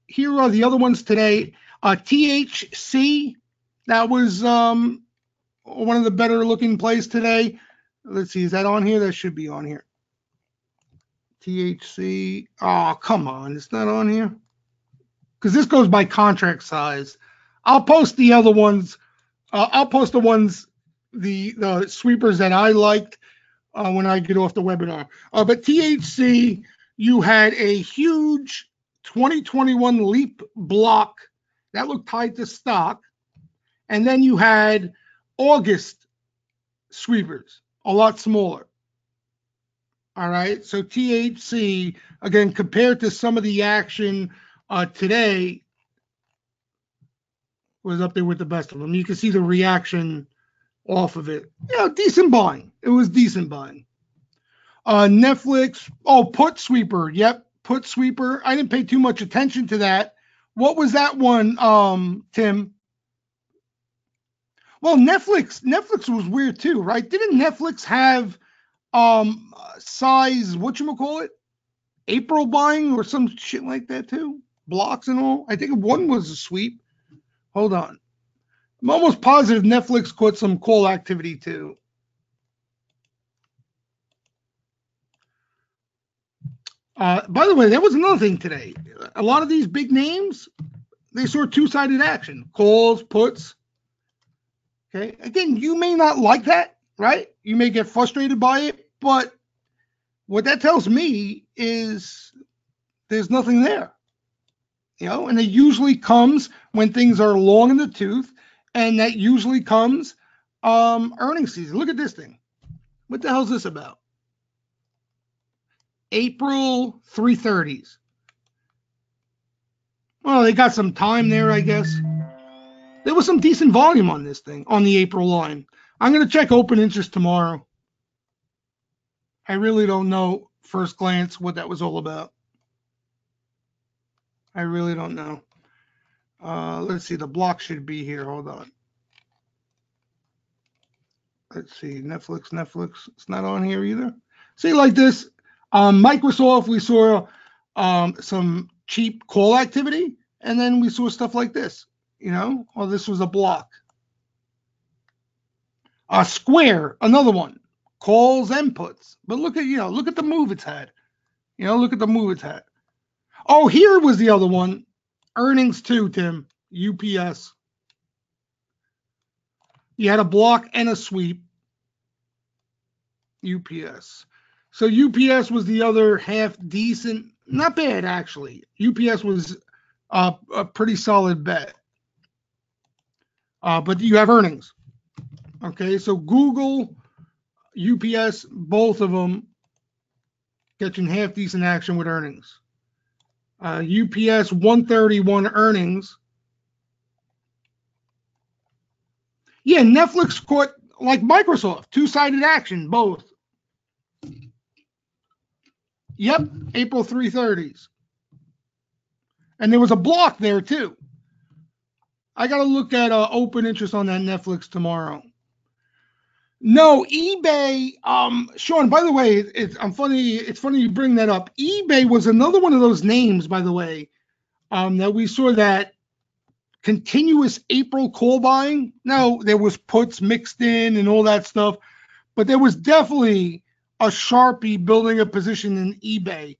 here are the other ones today. THC, that was one of the better looking plays today. Let's see, is that on here? That should be on here. THC. Oh, come on, it's not on here. Because this goes by contract size. I'll post the other ones. I'll post the ones, the sweepers that I liked when I get off the webinar. But THC, you had a huge 2021 leap block that looked tied to stock. And then you had August sweepers, a lot smaller. All right. So THC, again, compared to some of the action today, was up there with the best of them. You can see the reaction off of it. Decent buying. It was decent buying. Netflix, put sweeper. Yep, put sweeper. I didn't pay too much attention to that. What was that one, Tim? Well, Netflix was weird too, right? Didn't Netflix have size, whatchamacallit, April buying or some shit like that too? Blocks and all? I think one was a sweep. Hold on. I'm almost positive Netflix caught some call activity too. By the way, there was another thing today. A lot of these big names, they saw two-sided action. Calls, puts. Okay. Again, you may not like that, right? You may get frustrated by it, but what that tells me is there's nothing there. And it usually comes when things are long in the tooth, and that usually comes earnings season. Look at this thing. What the hell is this about? April 330s. Well, they got some time there, I guess. There was some decent volume on this thing, on the April line. I'm going to check open interest tomorrow. I really don't know, first glance, what that was all about. I really don't know. Let's see. The block should be here. Hold on. Let's see. Netflix. It's not on here either. See, like this. Microsoft, we saw some cheap call activity, and then we saw stuff like this. This was a block. Square, another one. Calls and puts. But look at the move it's had. Look at the move it's had. Oh, here was the other one. Earnings too, Tim. UPS. You had a block and a sweep. UPS. So UPS was the other half decent. Not bad, actually. UPS was a pretty solid bet. But you have earnings. Okay, so Google, UPS, both of them catching half decent action with earnings. UPS 131 earnings. Yeah, Netflix caught, like Microsoft, two-sided action, both. Yep, April 330s. And there was a block there too. I got to look at open interest on that Netflix tomorrow. No, eBay. Sean, by the way, it's funny you bring that up. eBay was another one of those names, by the way, that we saw that continuous April call buying. Now, there was puts mixed in and all that stuff, but there was definitely a Sharpie building a position in eBay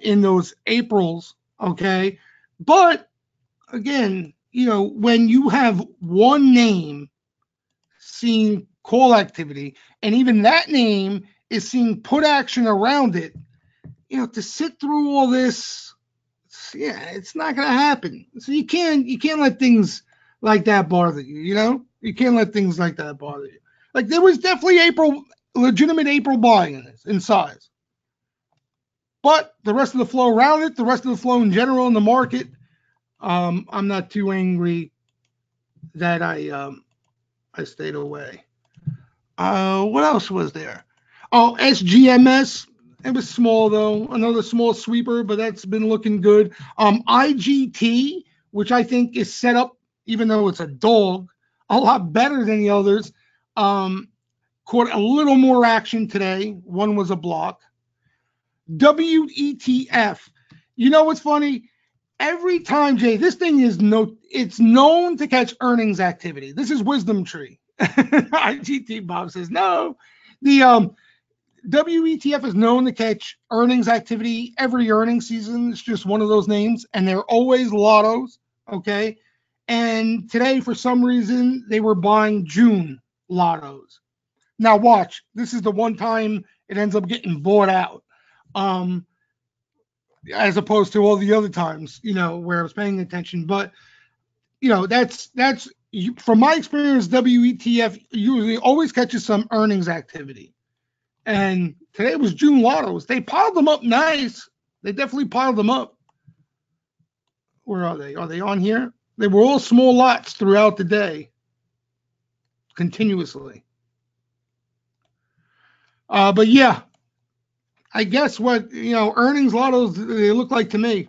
in those Aprils, okay? But, again, when you have one name seeing call activity, and even that name is seeing put action around it, to sit through all this, it's not going to happen. So you can't let things like that bother you. You can't let things like that bother you. Like, there was definitely legitimate April buying in this, in size. But the rest of the flow around it, the rest of the flow in general in the market, I'm not too angry that I stayed away. What else was there? Oh, SGMS. It was small though. Another small sweeper, but that's been looking good. IGT, which I think is set up, even though it's a dog, a lot better than the others. Caught a little more action today. One was a block. WETF. You know what's funny? Every time, Jay, this thing it's known to catch earnings activity. This is Wisdom Tree. IGT Bob says no. The WETF is known to catch earnings activity every earnings season. It's just one of those names, and they're always lottos. Okay. And today, for some reason, they were buying June lottos. Now, watch. This is the one time it ends up getting bought out. As opposed to all the other times, where I was paying attention. But, that's from my experience, WETF usually always catches some earnings activity. And today was June lottos. They piled them up nice. They definitely piled them up. Where are they? Are they on here? They were all small lots throughout the day, continuously. But yeah, I guess what, earnings lottos, they look like to me.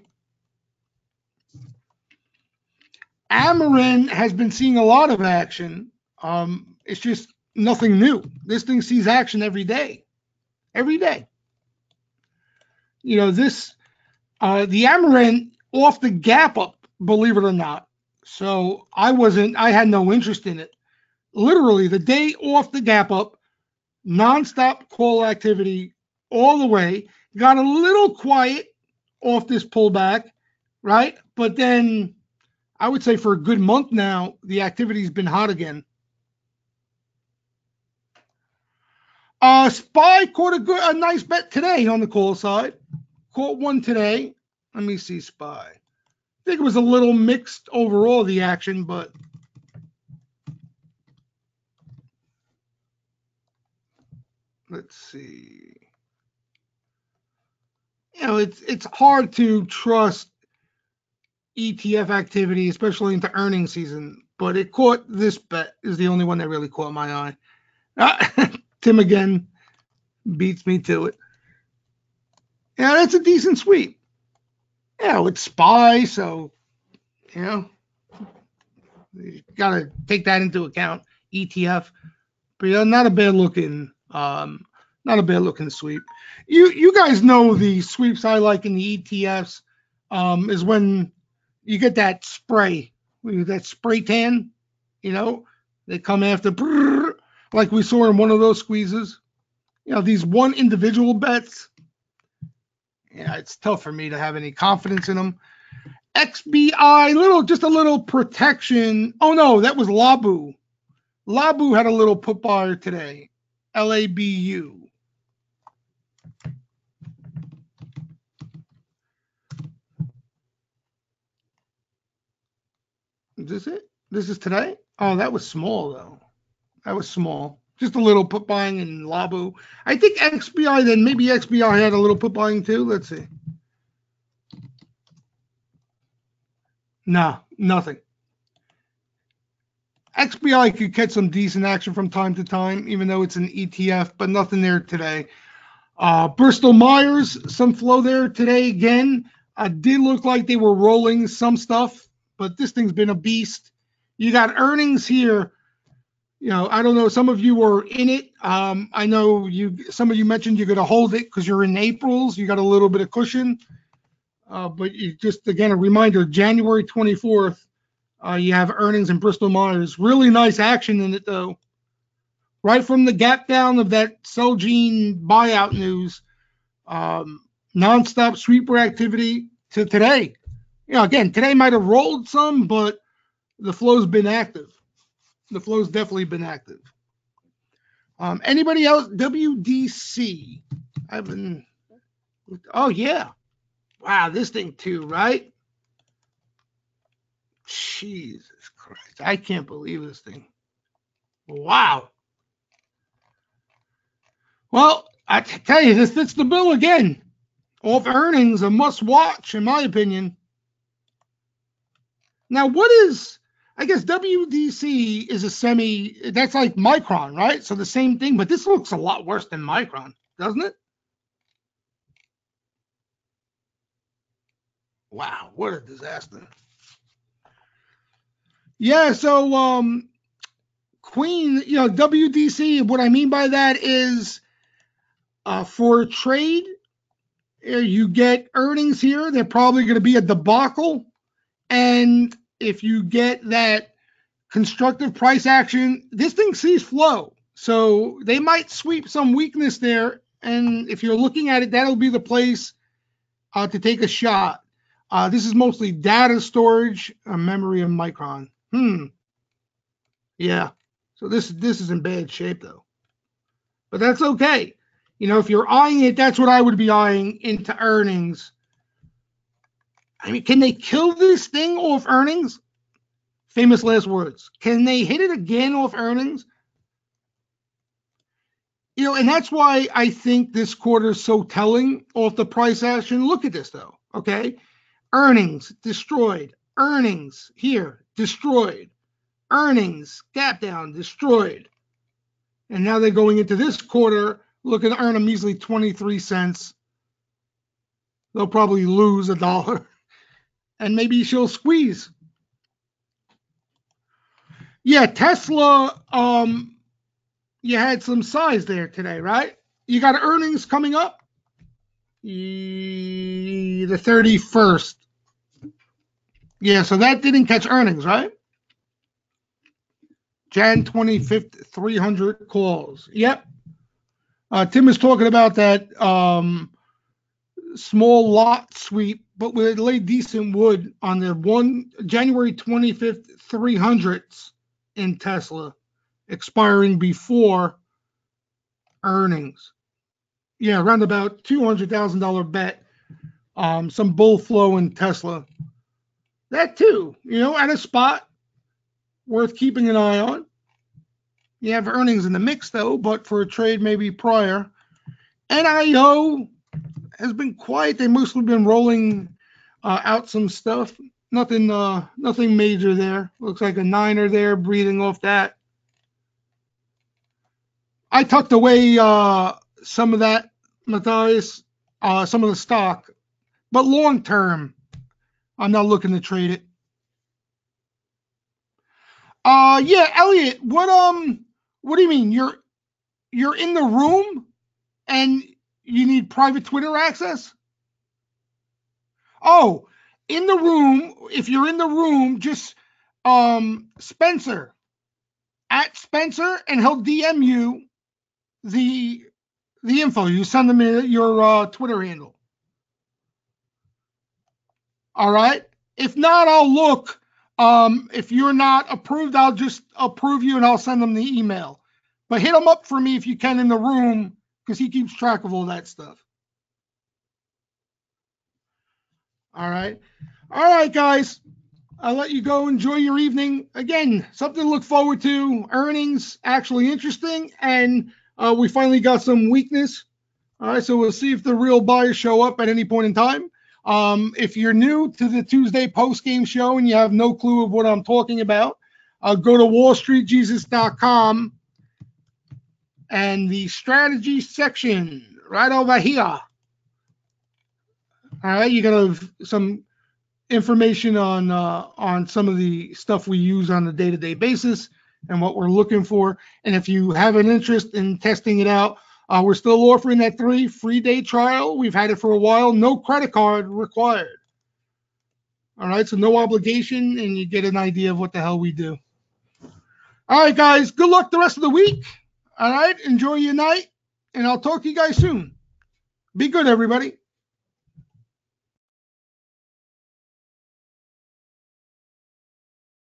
Amarin has been seeing a lot of action. It's just nothing new. This thing sees action every day. Every day. The Amarin off the gap up, believe it or not. So I had no interest in it. Literally, the day off the gap up, nonstop call activity all the way. Got a little quiet off this pullback, right? But then I would say for a good month now, the activity's been hot again. SPY caught a nice bet today on the call side. Caught one today. Let me see SPY. I think it was a little mixed overall, the action, but let's see. It's hard to trust ETF activity, especially into earnings season, but it caught this bet is the only one that really caught my eye. Tim again beats me to it. Yeah, that's a decent sweep. It's SPY, so you gotta take that into account. ETF, but not a bad looking sweep. You guys know the sweeps I like in the ETFs is when you get that spray, that spray tan. They come after, like we saw in one of those squeezes. These one individual bets. It's tough for me to have any confidence in them. XBI, just a little protection. Oh no, that was Labu. Labu had a little put buyer today. LABU. Is this it? This is today? Oh, that was small though. That was small. Just a little put buying in Labu. I think XBI, then maybe XBI had a little put buying too. Let's see. No, nothing. XBI could catch some decent action from time to time, even though it's an ETF, but nothing there today. Bristol Myers, some flow there today again. Did look like they were rolling some stuff, but this thing's been a beast. You got earnings here. I don't know. Some of you were in it. I know some of you mentioned you're going to hold it because you're in April's. You got a little bit of cushion. But you just, again, a reminder, January 24th, you have earnings in Bristol Myers. Really nice action in it, though. Right from the gap down of that Celgene buyout news, nonstop sweeper activity to today. Again, today might have rolled some, but the flow's been active. The flow's definitely been active. Anybody else? WDC. Oh, yeah. Wow, this thing too, right? Jesus Christ. I can't believe this thing. Wow. Well, I tell you, this fits the bill again. Off earnings, a must watch, in my opinion. Now, what is, I guess WDC is a semi, that's like Micron, right? So the same thing, but this looks a lot worse than Micron, doesn't it? Wow, what a disaster. Yeah, so Queen, WDC, what I mean by that is for a trade, you get earnings here. They're probably going to be a debacle. And if you get that constructive price action, this thing sees flow. So they might sweep some weakness there. And if you're looking at it, that'll be the place to take a shot. This is mostly data storage, memory, and Micron. Yeah. So this is in bad shape though. But that's okay. If you're eyeing it, that's what I would be eyeing into earnings. I mean, can they kill this thing off earnings? Famous last words. Can they hit it again off earnings? And that's why I think this quarter is so telling off the price action. Look at this though. Okay. Earnings destroyed. Earnings here destroyed. Earnings gap down destroyed. And now they're going into this quarter looking to earn a measly 23 cents. They'll probably lose $1. And maybe she'll squeeze. Yeah, Tesla, you had some size there today, right? You got earnings coming up? The 31st. Yeah, so that didn't catch earnings, right? Jan 25th, 300 calls. Yep. Tim is talking about that small lot sweep, but we laid decent wood on the January 25th 300s in Tesla, expiring before earnings. Yeah, around about $200,000 bet. Some bull flow in Tesla. That too, at a spot worth keeping an eye on. You have earnings in the mix though, but for a trade maybe prior. NIO has been quiet. They mostly been rolling out some stuff. Nothing major there. Looks like a niner there, breathing off that. I tucked away some of that, Matthias, some of the stock, but long term, I'm not looking to trade it. Yeah, Elliot, what do you mean? You're in the room and you need private Twitter access? Oh, in the room, if you're in the room, just Spencer at Spencer, and he'll DM you the info. You send them your Twitter handle. All right. If not, I'll look. If you're not approved, I'll just approve you and I'll send them the email. But hit him up for me if you can in the room, because he keeps track of all that stuff. All right. All right, guys. I'll let you go. Enjoy your evening. Again, something to look forward to. Earnings actually interesting, and we finally got some weakness. All right, so we'll see if the real buyers show up at any point in time. If you're new to the Tuesday post-game show and you have no clue of what I'm talking about, go to wallstreetjesus.com and the strategy section right over here. All right, you're gonna have some information on some of the stuff we use on a day-to-day basis and what we're looking for. And if you have an interest in testing it out, we're still offering that 3 free-day trial. We've had it for a while. No credit card required. All right, so no obligation, and you get an idea of what the hell we do. All right, guys, good luck the rest of the week. All right, enjoy your night, and I'll talk to you guys soon. Be good, everybody.